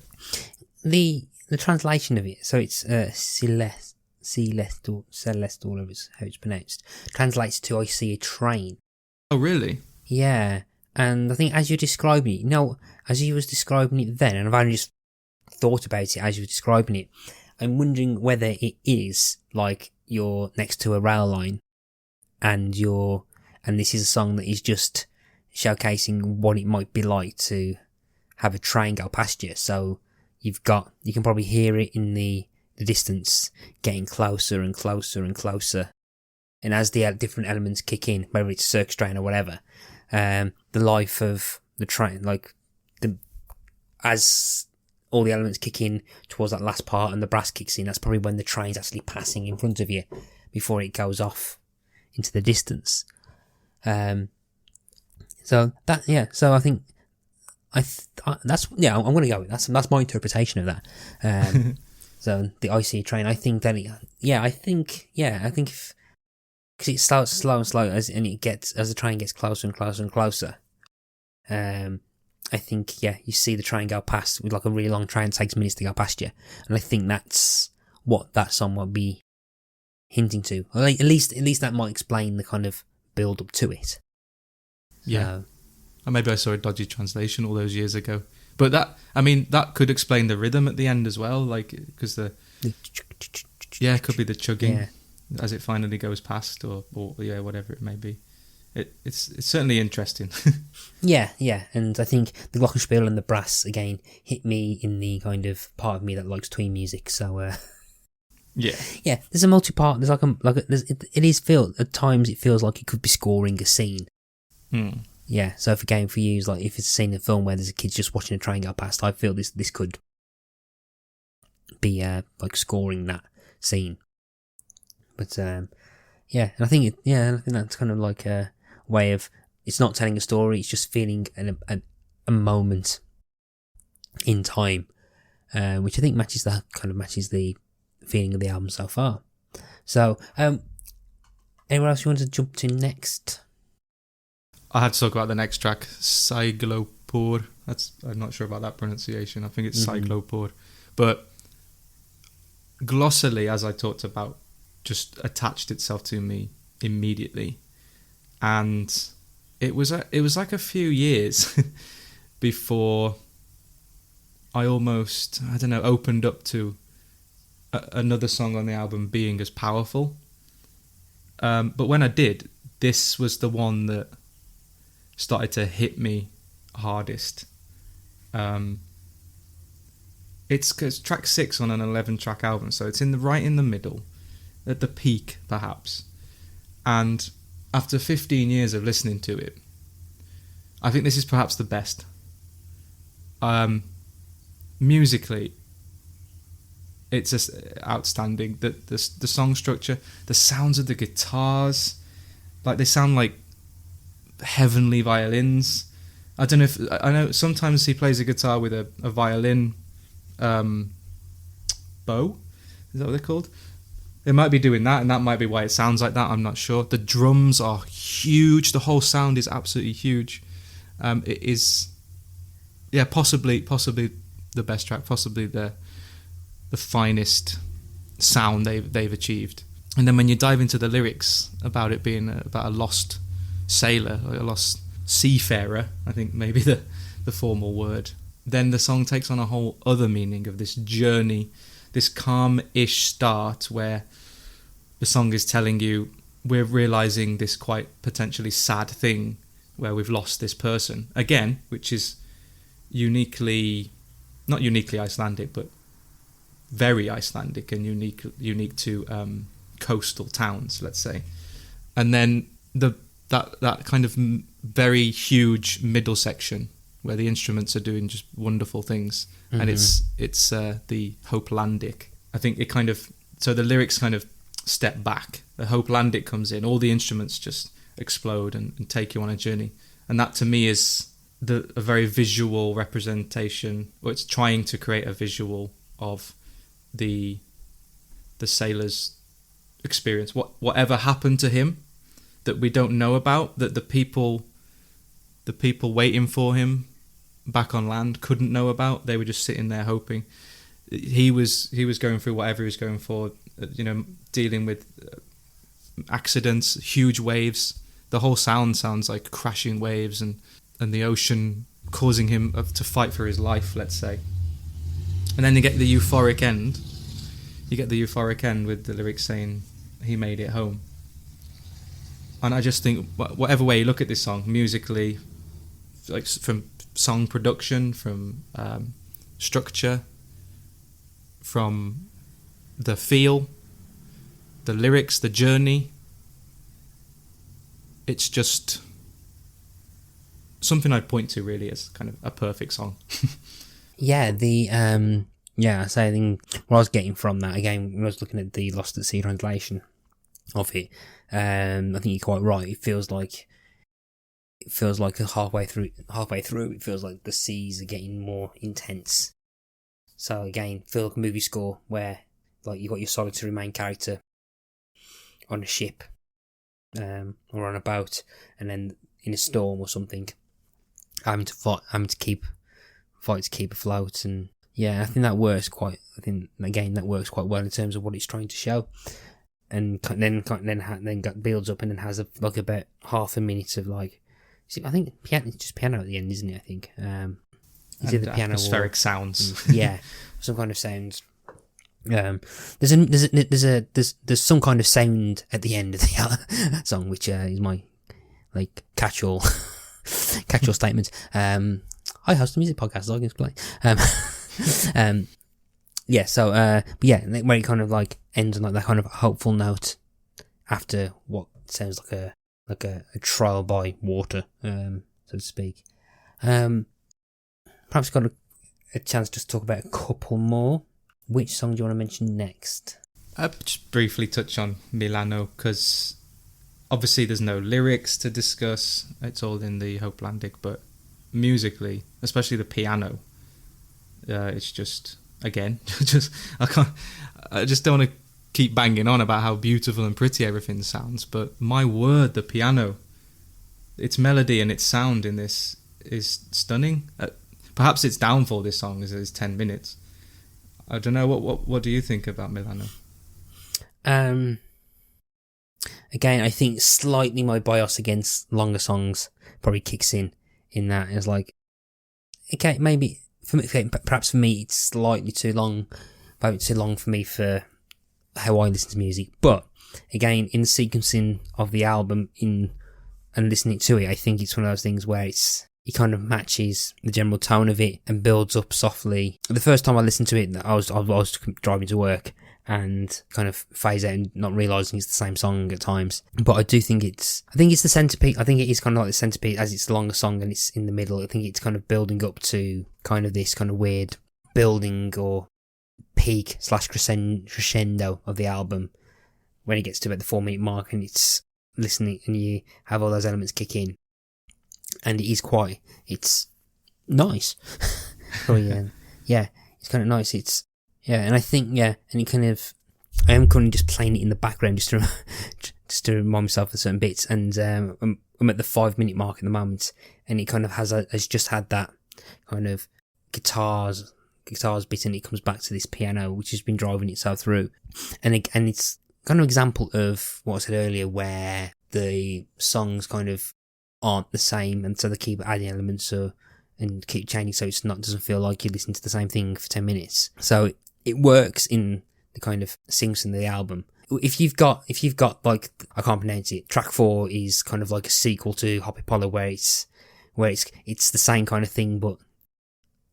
B: The translation of it, so it's Celestal, is how it's pronounced, translates to "I see a train."
C: Oh, really?
B: Yeah, and I think as you're describing it, as you was describing it then, and I've only just thought about it as you were describing it, I'm wondering whether it is like you're next to a rail line and this is a song that is just showcasing what it might be like to have a train go past you. So you can probably hear it in the distance getting closer and closer and closer. And as the different elements kick in, whether it's circus train or whatever, the life of the train, as all the elements kick in towards that last part and the brass kicks in, that's probably when the train's actually passing in front of you before it goes off into the distance. So I think I'm going to go with that's my interpretation of that. So the icy train, I think that I think if, because it starts slow and slow as the train gets closer and closer and closer. I think you see the train go past with like a really long train, takes minutes to go past you, and I think that's what that song might be hinting to. Or at least that might explain the kind of build up to it.
C: Yeah. And maybe I saw a dodgy translation all those years ago. But that could explain the rhythm at the end as well, like, because it could be the chugging as it finally goes past, or whatever it may be. It's certainly interesting.
B: yeah, and I think the glockenspiel and the brass again hit me in the kind of part of me that likes twee music. So yeah, there's a multi-part. There's it is feel at times it feels like it could be scoring a scene. Yeah, so if a game for you is like if it's a scene in a film where there's a kid just watching a train go past, I feel this could be like scoring that scene. But and I think that's kind of like a way of, it's not telling a story, it's just feeling a moment in time, which I think matches the feeling of the album so far. So anywhere else you want to jump to next?
C: I had to talk about the next track, Cyglopor. I'm not sure about that pronunciation. I think it's Cyglopor. But glossally, as I talked about, just attached itself to me immediately. And it was like a few years before I almost, opened up to another song on the album being as powerful. But when I did, this was the one that started to hit me hardest. It's track 6 on an 11-track album, so it's right in the middle, at the peak perhaps. And after 15 years of listening to it, I think this is perhaps the best. Musically, it's just outstanding. The song structure, the sounds of the guitars, like they sound like heavenly violins. I don't know I know sometimes he plays a guitar with a violin bow. Is that what they're called? They might be doing that, and that might be why it sounds like that. I'm not sure. The drums are huge. The whole sound is absolutely huge. It is, possibly the best track, possibly the finest sound they've achieved. And then when you dive into the lyrics about it being about a lost sailor, or a lost seafarer, I think maybe the formal word, then the song takes on a whole other meaning of this journey, this calm-ish start where the song is telling you we're realizing this quite potentially sad thing where we've lost this person again, which is not uniquely Icelandic, but very Icelandic and unique to coastal towns, let's say. And then that kind of very huge middle section where the instruments are doing just wonderful things, and it's the Hopelandic. I think it kind of, so the lyrics kind of step back. The Hopelandic comes in, all the instruments just explode and take you on a journey, and that to me is a very visual representation, or it's trying to create a visual of the sailor's experience, whatever happened to him that we don't know about, that the people waiting for him back on land couldn't know about. They were just sitting there hoping. He was going through whatever he was going for, dealing with accidents, huge waves. The whole sounds like crashing waves and the ocean causing him to fight for his life, let's say. And then you get the euphoric end. You get the euphoric end with the lyrics saying he made it home. And I just think, whatever way you look at this song, musically, like from song production, from structure, from the feel, the lyrics, the journey, it's just something I'd point to really as kind of a perfect song.
B: Yeah, so I think what I was getting from that, again, when I was looking at the Lost at Sea translation of it, I think you're quite right. It feels like halfway through, it feels like the seas are getting more intense. So again, feel like a movie score where like you got your solitary main character on a ship, or on a boat, and then in a storm or something, having to keep afloat. And yeah, I think that works quite well in terms of what it's trying to show. And then builds up and then has about half a minute of like, I think it's just piano at the end, isn't it? I think is it the piano
C: atmospheric sounds?
B: Yeah, some kind of sounds. There's some kind of sound at the end of the song, which is my like catch-all statement. I host a music podcast, so I can explain. Yeah, so but yeah, where it kind of like ends on like that kind of hopeful note after what sounds like a trial by water, so to speak. Perhaps got a chance just to talk about a couple more. Which song do you want to mention next?
C: I'll just briefly touch on Milano, because obviously there's no lyrics to discuss. It's all in the Hopelandic, but musically, especially the piano, it's just, again, I just don't want to keep banging on about how beautiful and pretty everything sounds, but my word, the piano, its melody and its sound in this is stunning. Perhaps its downfall, this song, is 10 minutes. I don't know, what do you think about Milano?
B: Again, I think slightly my bias against longer songs probably kicks in that. It's like, okay, maybe perhaps for me it's slightly too long, maybe too long for me for how I listen to music. But again, in the sequencing of the album and listening to it, I think it's one of those things where it kind of matches the general tone of it and builds up softly. The first time I listened to it, I was driving to work and kind of phase out and not realising it's the same song at times. But I do think it's the centrepiece. I think it is kind of like the centrepiece, as it's the longer song and it's in the middle. I think it's kind of building up to kind of this kind of weird building or peak / crescendo of the album when it gets to about the 4-minute mark and it's listening and you have all those elements kick in. And it's nice. Oh yeah, it's kind of nice. And I think, and it kind of, I am kind of just playing it in the background just to remind myself of certain bits. And I'm at the 5-minute mark at the moment, and it kind of has just had that kind of guitars bit, and it comes back to this piano, which has been driving itself through. And it's kind of an example of what I said earlier, where the songs kind of aren't the same, and so they keep adding elements and keep changing, so it doesn't feel like you listen to the same thing for 10 minutes. So it works in the kind of sequence of the album. if you've got like, I can't pronounce it, track 4 is kind of like a sequel to Happy Polo, where it's the same kind of thing, but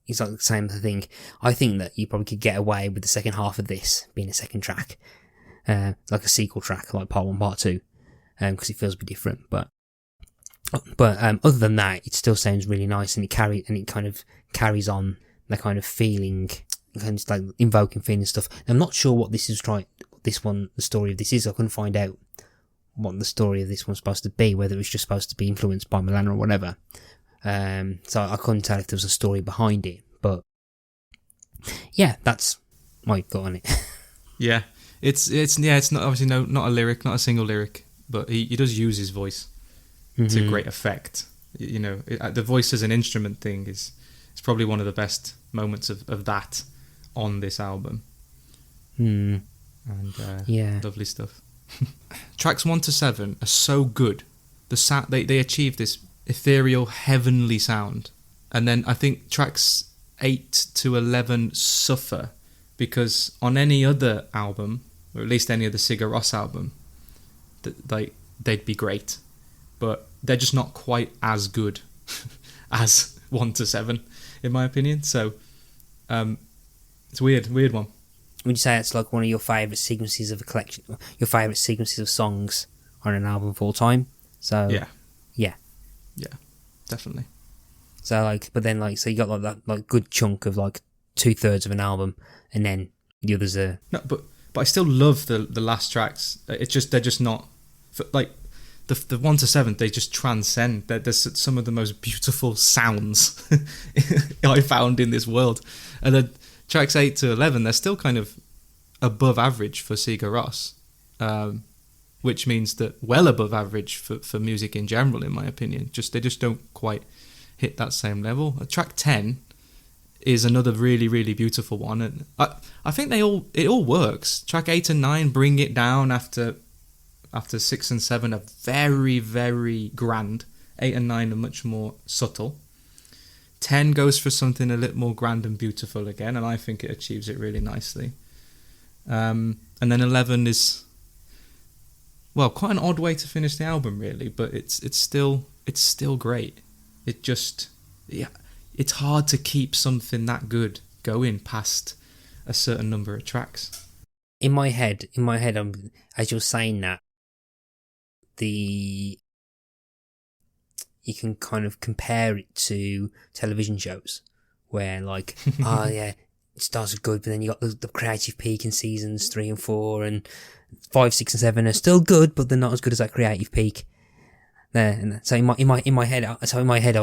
B: it's like the same thing. I think that you probably could get away with the second half of this being a second track, like a sequel track, like part 1, part 2, because it feels a bit different. But other than that, it still sounds really nice, and it kind of carries on the kind of feeling, kind of like invoking feeling and stuff. I'm not sure what this is the story of this is. I couldn't find out what the story of this one's supposed to be, whether it was just supposed to be influenced by Milana or whatever. So I couldn't tell if there was a story behind it, but yeah, that's my thought on it.
C: Yeah, it's not obviously not a lyric, not a single lyric, but he does use his voice to great effect. You know, the voice as an instrument thing is probably one of the best moments of that on this album. And lovely stuff. Tracks 1 to 7 are so good. The sound they achieve this ethereal, heavenly sound, and then I think tracks 8 to 11 suffer because on any other album, or at least any other Sigur Rós album, they'd be great, but they're just not quite as good as 1 to 7, in my opinion. So it's a weird one.
B: Would you say it's like one of your favourite sequences of a collection, your favourite sequences of songs on an album of all time? So yeah,
C: definitely.
B: So like, but then like, so you got like that like good chunk of like 2/3 of an album, and then the others are
C: no, but I still love the last tracks. It's just they're just not like the 1 to 7. They just transcend. There's some of the most beautiful sounds I found in this world, and then tracks 8 to 11, they're still kind of above average for Sigur Rós. Which means that well above average for music in general, in my opinion. They just don't quite hit that same level. Track 10 is another really, really beautiful one, and I think it all works. Track 8 and 9 bring it down after 6 and 7 are very, very grand. 8 and 9 are much more subtle. 10 goes for something a little more grand and beautiful again, and I think it achieves it really nicely. And then 11 is, well, quite an odd way to finish the album, really, but it's still great. It just, yeah, it's hard to keep something that good going past a certain number of tracks.
B: In my head, as you're saying that, you can kind of compare it to television shows where like, oh yeah, it starts good, but then you got the creative peak in seasons 3 and 4, and 5, 6 and 7 are still good, but they're not as good as that creative peak. There, and so in my head, I was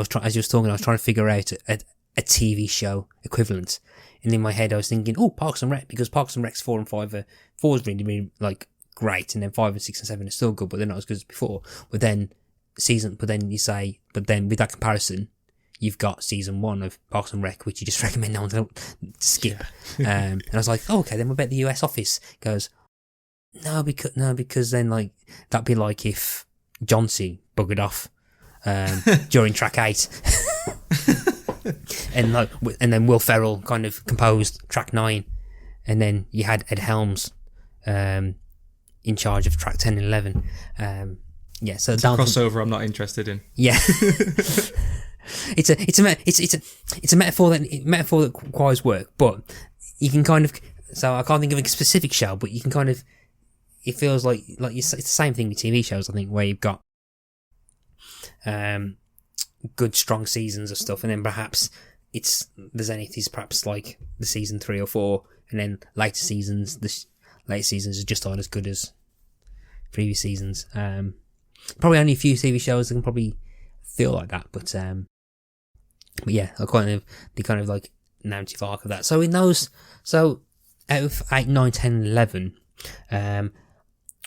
B: trying, as you was talking, I was trying to figure out a TV show equivalent, and in my head I was thinking, oh, Parks and Rec, because Parks and Rec's 4 and 5 are 4 is really, really like great, and then 5 and 6 and 7 are still good, but they're not as good as before. But then with that comparison, you've got season 1 of Parks and Rec, which you just recommend no one to skip. Yeah. And I was like, oh, okay, then we'll bet the US Office goes, no, because then like that'd be like if Johnsy buggered off during track 8, and then Will Ferrell kind of composed track 9, and then you had Ed Helms in charge of track 10 and 11. Yeah, so
C: it's a crossover I'm not interested in.
B: Yeah. It's a metaphor that requires work, but you can kind of, so I can't think of a specific show, but you can kind of, it feels like it's the same thing with TV shows, I think, where you've got good strong seasons of stuff, and then perhaps there's anything perhaps like the season 3 or 4, and then later seasons are just aren't as good as previous seasons. Probably only a few TV shows that can probably feel like that, but yeah, the kind of like narrative arc of that. So in those, out of 8, 9, 10, and 11,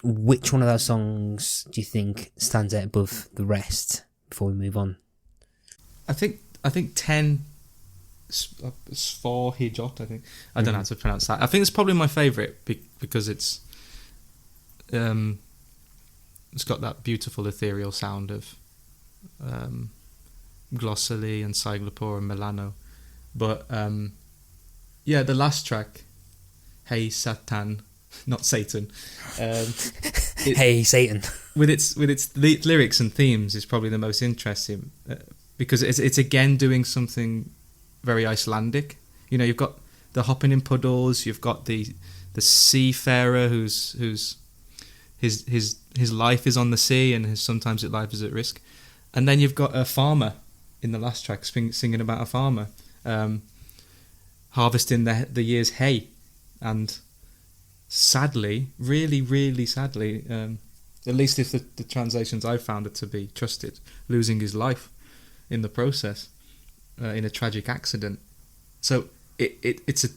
B: which one of those songs do you think stands out above the rest before we move on?
C: I think 10 Svar Hijot, I think. I don't know how to pronounce that. I think it's probably my favourite because it's got that beautiful ethereal sound of Glossally and Cyglopore and Milano. But yeah, the last track, Hey Satan, not Satan.
B: Hey, Satan.
C: With its lyrics and themes is probably the most interesting because it's again doing something very Icelandic. You know, you've got the hopping in puddles, you've got the seafarer whose his life is on the sea and sometimes his life is at risk, and then you've got a farmer in the last track singing about a farmer harvesting the year's hay, and sadly, really, really sadly, at least if the translations I've found it to be trusted, losing his life in the process in a tragic accident. So it's a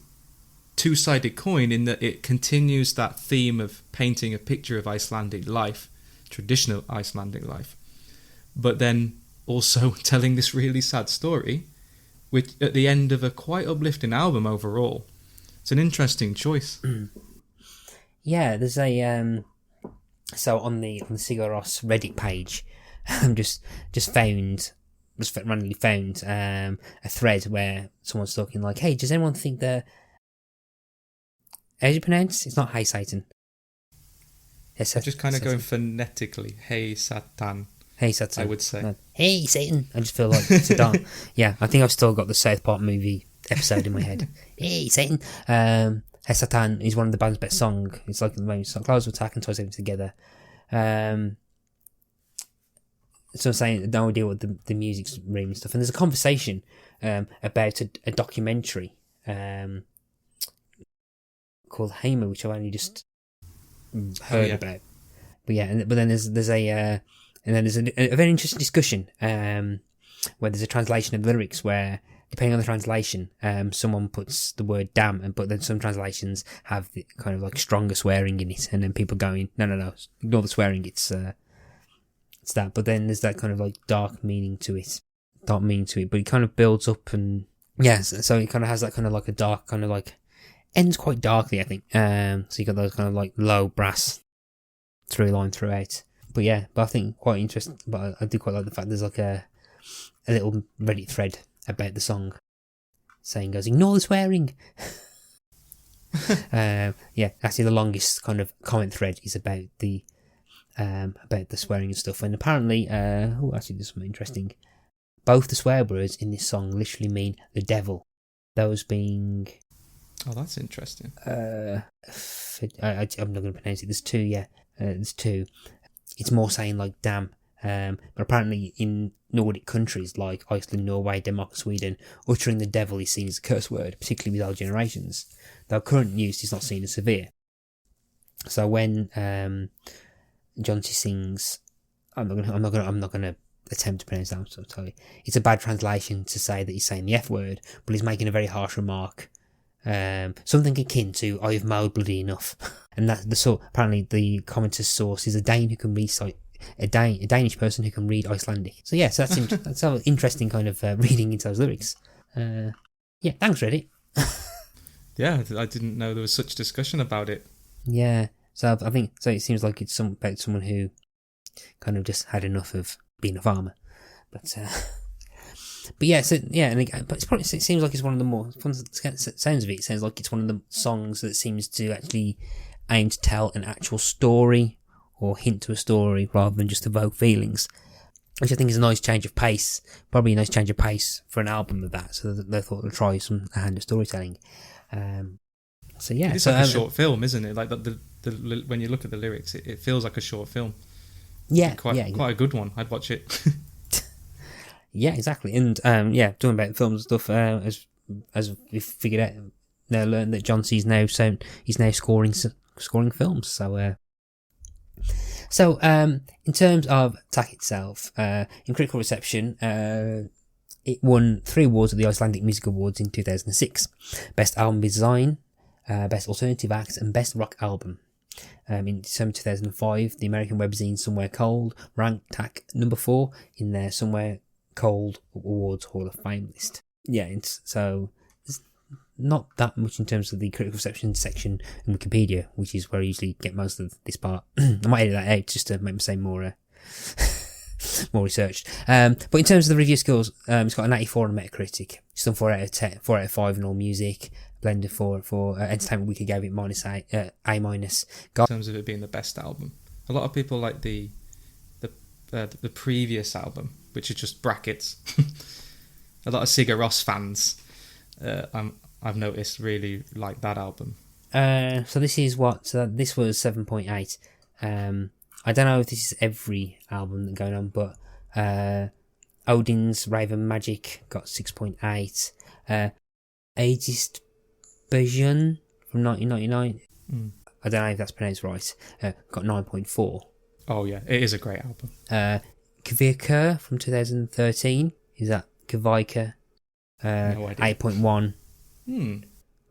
C: two-sided coin in that it continues that theme of painting a picture of Icelandic life, traditional Icelandic life, but then also telling this really sad story, which at the end of a quite uplifting album overall. It's an interesting choice.
B: Yeah, there's a so on the Sigur Rós Reddit page, I'm just randomly found a thread where someone's talking like, hey, does anyone think that, how do you pronounce? It's not Hey Satan. It's
C: just kind of going phonetically. Hey Satan.
B: Hey Satan.
C: I would say.
B: No. Hey Satan. I just feel like Saddam. Yeah, I think I've still got the South Park movie episode in my head. Hey Satan. Hey Satan is one of the band's best songs. It's like the most close to Takk and ties everything together. So I'm saying no idea what the music's really and stuff. And there's a conversation about a documentary called Hamer, which I've only just heard about. But yeah, but then there's a very interesting discussion where there's a translation of the lyrics where, depending on the translation, someone puts the word damn, but then some translations have the kind of like stronger swearing in it, and then people going, no, ignore the swearing, it's that. But then there's that kind of like dark meaning to it, but it kind of builds up, and so it kind of has that kind of like a dark kind of like, ends quite darkly, I think. So you got those kind of like low brass through line throughout. But I think quite interesting. But I do quite like the fact there's like a little Reddit thread about the song saying goes, ignore the swearing. Actually the longest kind of comment thread is about the swearing and stuff. And apparently, actually there's something interesting. Both the swear words in this song literally mean the devil. Those being...
C: Oh, that's interesting.
B: I'm not going to pronounce it. There's two, there's two. It's more saying like damn. But apparently in Nordic countries like Iceland, Norway, Denmark, Sweden, uttering the devil is seen as a curse word, particularly with old generations. Though current use is not seen as severe. So when John C. sings, I'm not gonna attempt to pronounce that. I'm so sorry. It's a bad translation to say that he's saying the F word, but he's making a very harsh remark. Something akin to "I've mowed bloody enough," and that apparently the commenter's source is a Dane who can recite a Danish person who can read Icelandic. So that's an interesting kind of reading into those lyrics. Thanks Reddit.
C: Yeah, I didn't know there was such discussion about it. Yeah,
B: so I think it seems like it's about someone who kind of just had enough of being a farmer, but it seems like it's one of the more, from the sounds of it, it sounds like it's one of the songs that seems to actually aim to tell an actual story or hint to a story rather than just evoke feelings, which I think is a nice change of pace, probably a nice change of pace for an album of that, so they thought they'd try a hand of storytelling. It's
C: like a short film, isn't it? Like the when you look at the lyrics, it feels like a short film. Quite a good one. I'd watch it.
B: Yeah, exactly. And talking about films and stuff, as we figured out, now learned that John C's now scoring films. So in terms of Takk itself, in critical reception, it won 3 awards at the Icelandic Music Awards in 2006: Best Album Design, Best Alternative Act, and Best Rock Album. In December 2005, the American webzine Somewhere Cold ranked Takk number 4 in their Somewhere Cold Awards Hall of Fame list. So there's not that much in terms of the critical reception section in Wikipedia, which is where I usually get most of this part. I might edit that out just to make me say more more researched. But in terms of the review skills, it's got an 84 on Metacritic. It's done 4 out of 5 in All Music. Blender for Entertainment Weekly gave it A minus.
C: In terms of it being the best album, a lot of people like the previous album, which is just brackets. A lot of Sigur Rós fans, I've noticed, really like that album.
B: So this is this was 7.8. I don't know if this is every album that's going on, but Odin's Raven Magic got 6.8. Aegis Bajun from 1999. I don't know if that's pronounced right. Got 9.4.
C: Oh yeah, it is a great album.
B: Kvirker from 2013. Is that Kvirker?
C: No idea.
B: 8.1.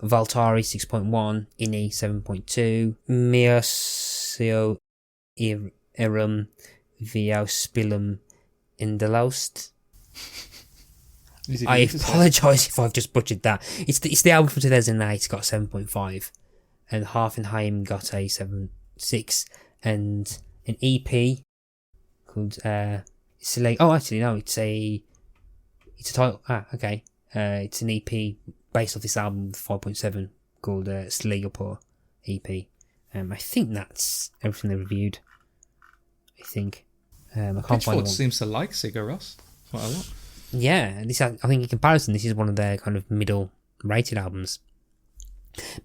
B: Valtari 6.1. Inni 7.2. Miosio Erum Viospilum Indalost. I apologise if I've just butchered that. It's the album from 2008. It's got 7.5, and Hafenheim got a 7.6, and an EP called it's a title. Okay. It's an EP based off this album with 5.7 called Sligapur EP. I think that's everything they reviewed. I think. I can't find
C: Pitchfork seems to like Sigur Rós quite a lot.
B: Yeah, I think in comparison, this is one of their kind of middle-rated albums.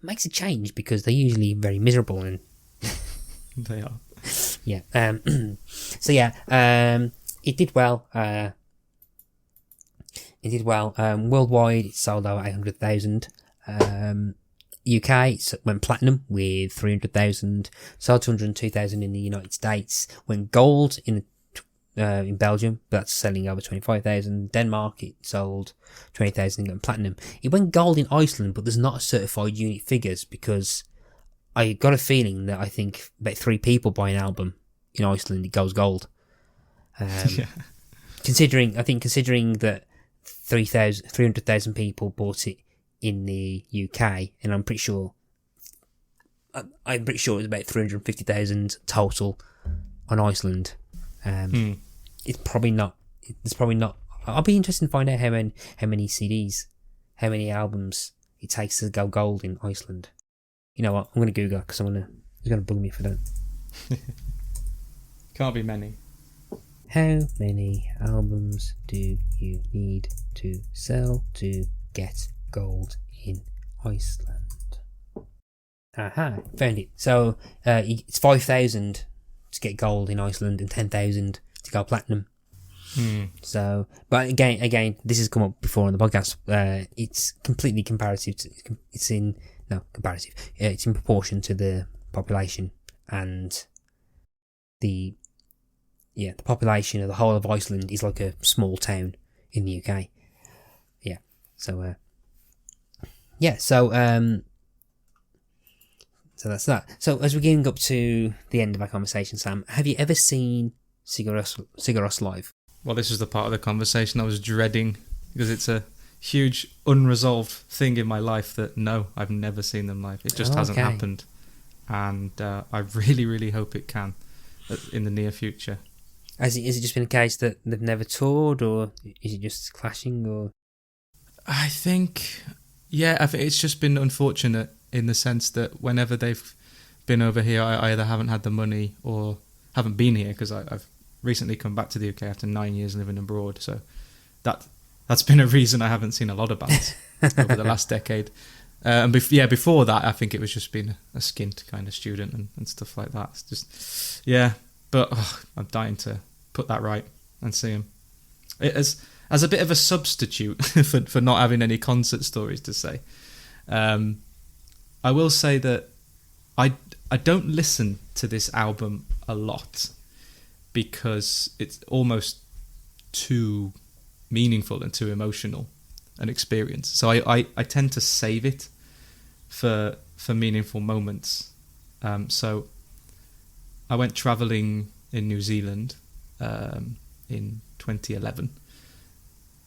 B: Makes a change because they're usually very miserable and
C: they are.
B: Yeah. It did well. Worldwide, it sold over 800,000. UK, it went platinum with 300,000. Sold 202,000 in the United States. Went gold in Belgium, but that's selling over 25,000. Denmark, it sold 20,000 and went platinum. It went gold in Iceland, but there's not a certified unit figures because I got a feeling that I think about 3 people buy an album in Iceland, it goes gold. Considering that 300,000 people bought it in the UK, and I'm pretty sure it was about 350,000 total on Iceland. It's probably not. I'll be interested to find out how many CDs, how many albums it takes to go gold in Iceland. You know what? I'm going to Google because it's going to bug me if I don't.
C: Can't be many.
B: How many albums do you need to sell to get gold in Iceland? Aha, found it. So it's 5,000 to get gold in Iceland and 10,000 to go platinum. So, but again, this has come up before on the podcast. It's completely comparative. It's in proportion to the population, and the population of the whole of Iceland is like a small town in the UK. Yeah. So that's that. So as we're getting up to the end of our conversation, Sam, have you ever seen Sigur Rós live?
C: Well, this was the part of the conversation I was dreading because it's a huge unresolved thing in my life that no, I've never seen them live. It just hasn't happened, and I really, really hope it can in the near future.
B: Has it just been a case that they've never toured, or is it just clashing? Or
C: I think it's just been unfortunate in the sense that whenever they've been over here, I either haven't had the money or haven't been here because I've recently come back to the UK after 9 years living abroad. So that's been a reason I haven't seen a lot of bands over the last decade. And before that, I think it was just being a skint kind of student and stuff like that. It's just, but I'm dying to put that right and see him. As a bit of a substitute for not having any concert stories to say. I will say that I don't listen to this album a lot because it's almost too meaningful and too emotional an experience. So I tend to save it for meaningful moments. So I went travelling in New Zealand in 2011,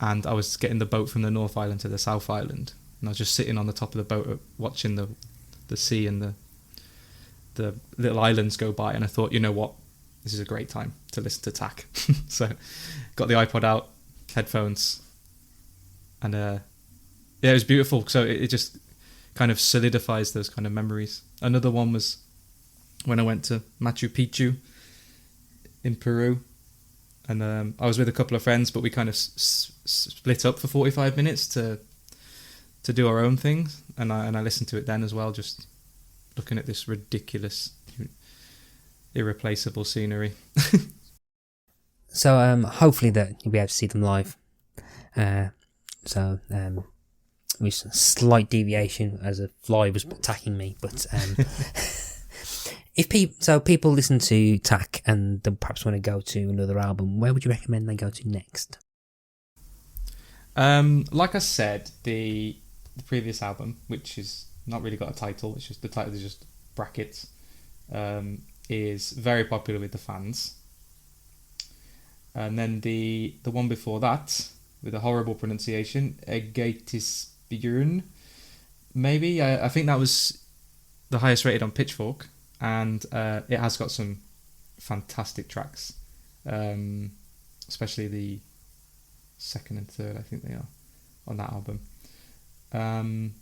C: and I was getting the boat from the North Island to the South Island, and I was just sitting on the top of the boat watching the sea and the little islands go by, and I thought, you know what, this is a great time to listen to Takk. So got the iPod out, headphones, and it was beautiful. So it just kind of solidifies those kind of memories. Another one was when I went to Machu Picchu in Peru, and I was with a couple of friends, but we kind of split up for 45 minutes to do our own things, and I listened to it then as well, just looking at this ridiculous, irreplaceable scenery.
B: So hopefully that you'll be able to see them live. With a slight deviation as a fly was attacking me, but if people listen to Takk and they perhaps want to go to another album, where would you recommend they go to next?
C: Like I said, the previous album, which is not really got a title, it's just the title is just brackets, is very popular with the fans. And then the one before that, with a horrible pronunciation, Egetisbjörn, maybe. I think that was the highest rated on Pitchfork, and it has got some fantastic tracks, especially the second and third, I think they are, on that album. And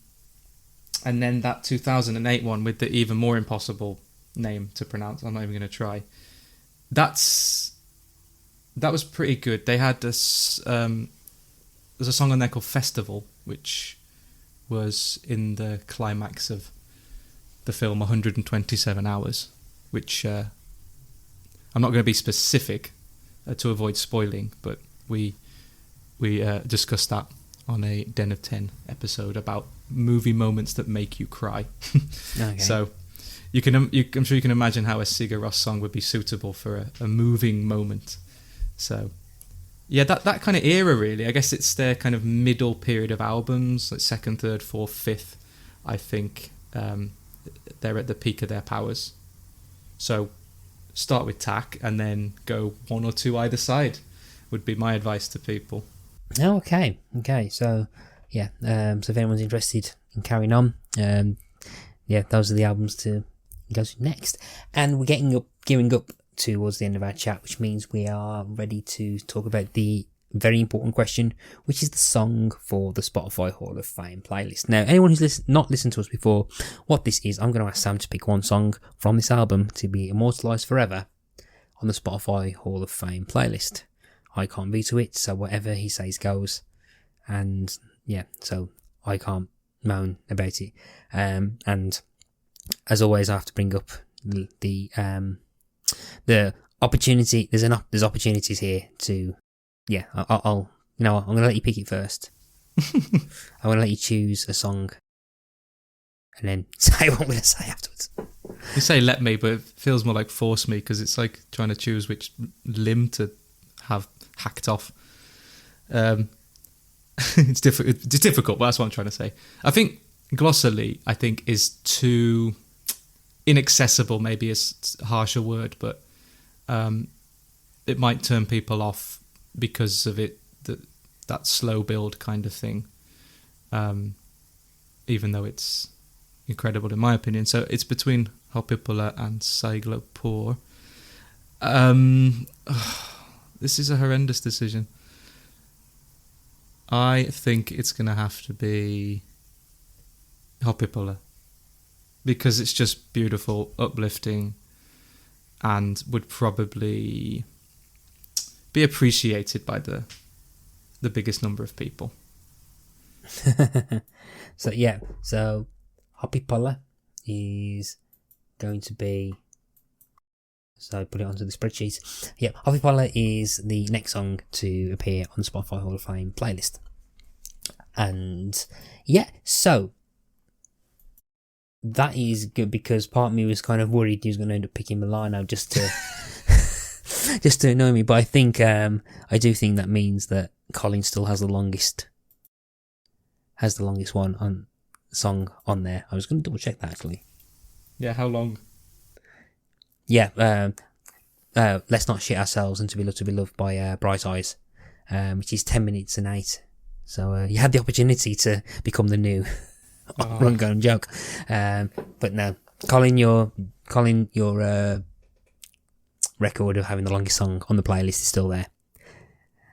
C: then that 2008 one with the even more impossible name to pronounce, I'm not even going to try. That was pretty good. They had this. There's a song on there called Festival, which was in the climax of the film 127 Hours, which I'm not going to be specific to avoid spoiling, but we discussed that on a Den of 10 episode about movie moments that make you cry.
B: Okay.
C: So I'm sure you can imagine how a Sigur Rós song would be suitable for a moving moment. So, yeah, that kind of era, really. I guess it's their kind of middle period of albums, like second, third, fourth, fifth. I think they're at the peak of their powers. So, start with Takk and then go one or two either side would be my advice to people.
B: Okay. So, yeah. So if anyone's interested in carrying on, those are the albums to go to next. And we're gearing up towards the end of our chat, which means we are ready to talk about the very important question, which is the song for the Spotify Hall of Fame playlist. Now, anyone who's not listened to us before, what this is, I'm going to ask Sam to pick one song from this album to be immortalised forever on the Spotify Hall of Fame playlist. I can't veto it, so whatever he says goes. And yeah, so I can't moan about it. And as always, I have to bring up the opportunity. There's opportunities here to, yeah. I'm going to let you pick it first. I'm going to let you choose a song, and then say what I'm going to say afterwards.
C: You say "let me," but it feels more like "force me" because it's like trying to choose which limb to have hacked off. It's difficult, but that's what I'm trying to say. I think glossally, is too inaccessible. Maybe is a harsher word, but it might turn people off because of it. That slow build kind of thing. Even though it's incredible in my opinion. So it's between Hoppipula and Saiglopur. This is a horrendous decision. I think it's going to have to be Hoppipula because it's just beautiful, uplifting, and would probably be appreciated by the biggest number of people.
B: So Hoppipula is going to be... So I put it onto the spreadsheet. Yeah, Hoppipula is the next song to appear on the Spotify Hall of Fame playlist. And yeah, so that is good because part of me was kind of worried he was going to end up picking Milano just to just to annoy me. But I think I do think that means that Colin still has the longest song on there. I was going to double check that actually.
C: Yeah, how long?
B: Yeah, Let's Not Shit Ourselves and To Be Loved by Bright Eyes, which is 10 minutes and 8. So you had the opportunity to become the new run-going joke. But no, Colin, your record of having the longest song on the playlist is still there.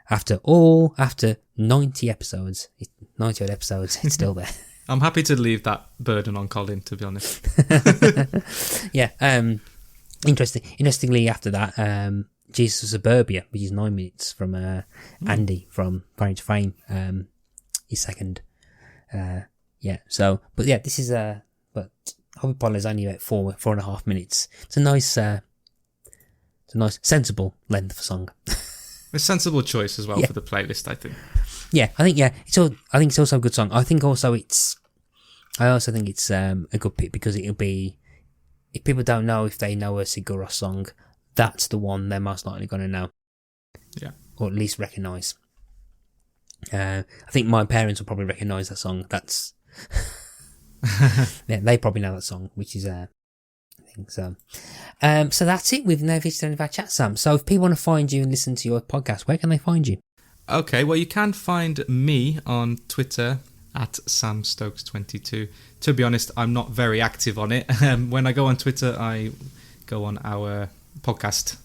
B: After 90 episodes, 90 odd episodes, it's still there.
C: I'm happy to leave that burden on Colin, to be honest.
B: Yeah. Interestingly, after that, Jesus of Suburbia, which is 9 minutes from Andy from Parent to Fame, is second. But this is but Hobby Pile is only about 4.5 minutes. It's a nice sensible length of song.
C: A sensible choice as well for the playlist, I think.
B: Yeah, I think it's also a good song. I also think it's a good pick because it'll be, if people don't know if they know a Sigur Rós song, that's the one they're most likely going to know.
C: Yeah.
B: Or at least recognise. I think my parents will probably recognise that song. That's they probably know that song, which is I think so. So that's it. We've now visited any of our chat, Sam. So if people want to find you and listen to your podcast, where can they find you?
C: Okay, well, you can find me on Twitter at Sam Stokes 22. To be honest, I'm not very active on it. When I go on Twitter, I go on our podcast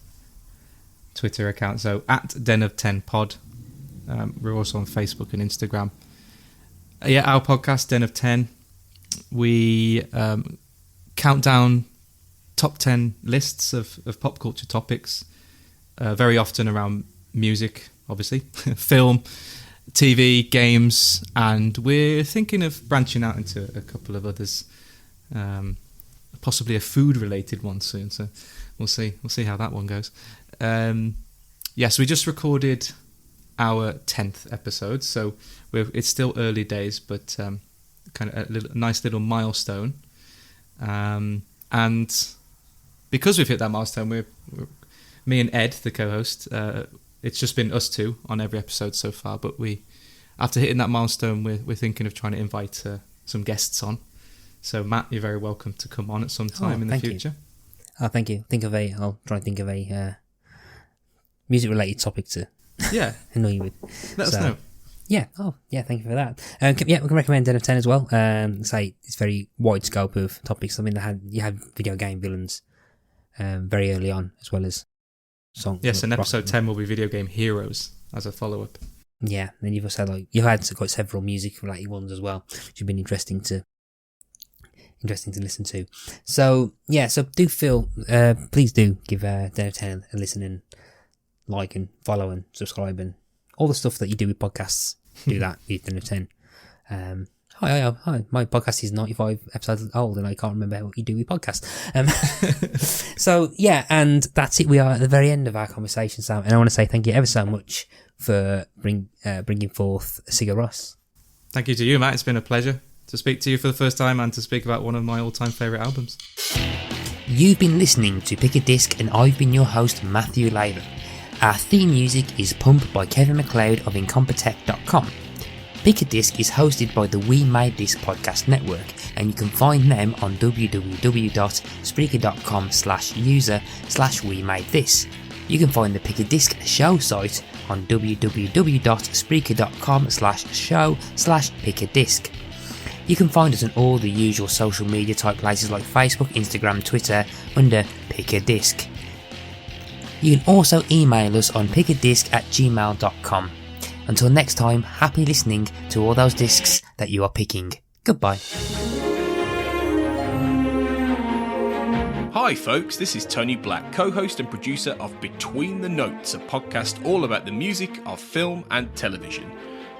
C: Twitter account, so at Den of 10 Pod. We're also on Facebook and Instagram. Our podcast, Den of 10. We count down top 10 lists of pop culture topics, very often around music, obviously, film, TV, games, and we're thinking of branching out into a couple of others, possibly a food-related one soon, so we'll see how that one goes. So we just recorded our 10th episode, so it's still early days, but kind of a nice little milestone. And because we've hit that milestone, we're me and Ed, the co-host, it's just been us two on every episode so far, but after hitting that milestone, we're thinking of trying to invite some guests on. So Matt, you're very welcome to come on at some time in the future.
B: Oh, thank you. I'll try and think of a music-related topic to annoy you with.
C: Let us know.
B: Yeah. Oh, yeah. Thank you for that. We can recommend 10 of 10 as well. Say it's very wide scope of topics. I mean, you had video game villains very early on, as well as songs.
C: Yes, and episode 10 will be video game heroes as a follow-up.
B: Yeah, and you've also you've had quite several music-related ones as well, which have been interesting to listen to. So do feel please do give 10 of 10 a listen and like and follow and subscribe and all the stuff that you do with podcasts. Do that with 10 of 10. Hi. My podcast is 95 episodes old and I can't remember what you do with podcasts. And that's it. We are at the very end of our conversation, Sam, and I want to say thank you ever so much for bringing forth Sigur Rós.
C: Thank you to you, Matt. It's been a pleasure to speak to you for the first time and to speak about one of my all-time favourite albums.
B: You've been listening to Pick a Disc and I've been your host, Matthew Latham. Our theme music is Pump by Kevin MacLeod of Incompetech.com. Pick a Disc is hosted by the We Made This podcast network, and you can find them on www.spreaker.com/user/WeMadeThis. You can find the Pick a Disc show site on www.spreaker.com/show/pickadisc. You can find us on all the usual social media type places like Facebook, Instagram, Twitter under Pick a Disc. You can also email us on pickadisc@gmail.com. Until next time, happy listening to all those discs that you are picking. Goodbye.
A: Hi folks, this is Tony Black, co-host and producer of Between the Notes, a podcast all about the music of film and television.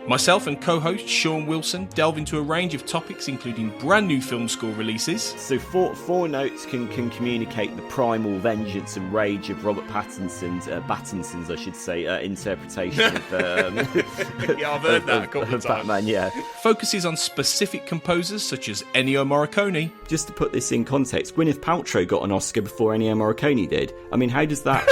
A: Myself and co-host Sean Wilson delve into a range of topics including brand new film score releases.
D: So four notes can communicate the primal vengeance and rage of Robert Pattinson's interpretation of
A: yeah, I've heard that a couple of times.
D: Batman, yeah.
A: Focuses on specific composers such as Ennio Morricone.
D: Just to put this in context, Gwyneth Paltrow got an Oscar before Ennio Morricone did. I mean, how does that...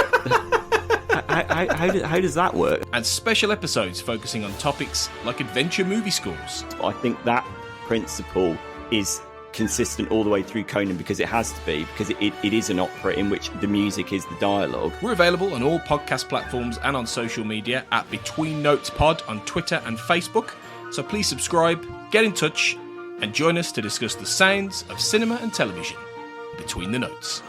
D: How does that work?
A: And special episodes focusing on topics like adventure movie scores.
D: I think that principle is consistent all the way through Conan because it has to be, because it is an opera in which the music is the dialogue.
A: We're available on all podcast platforms and on social media at Between Notes Pod on Twitter and Facebook. So please subscribe, get in touch, and join us to discuss the sounds of cinema and television between the notes.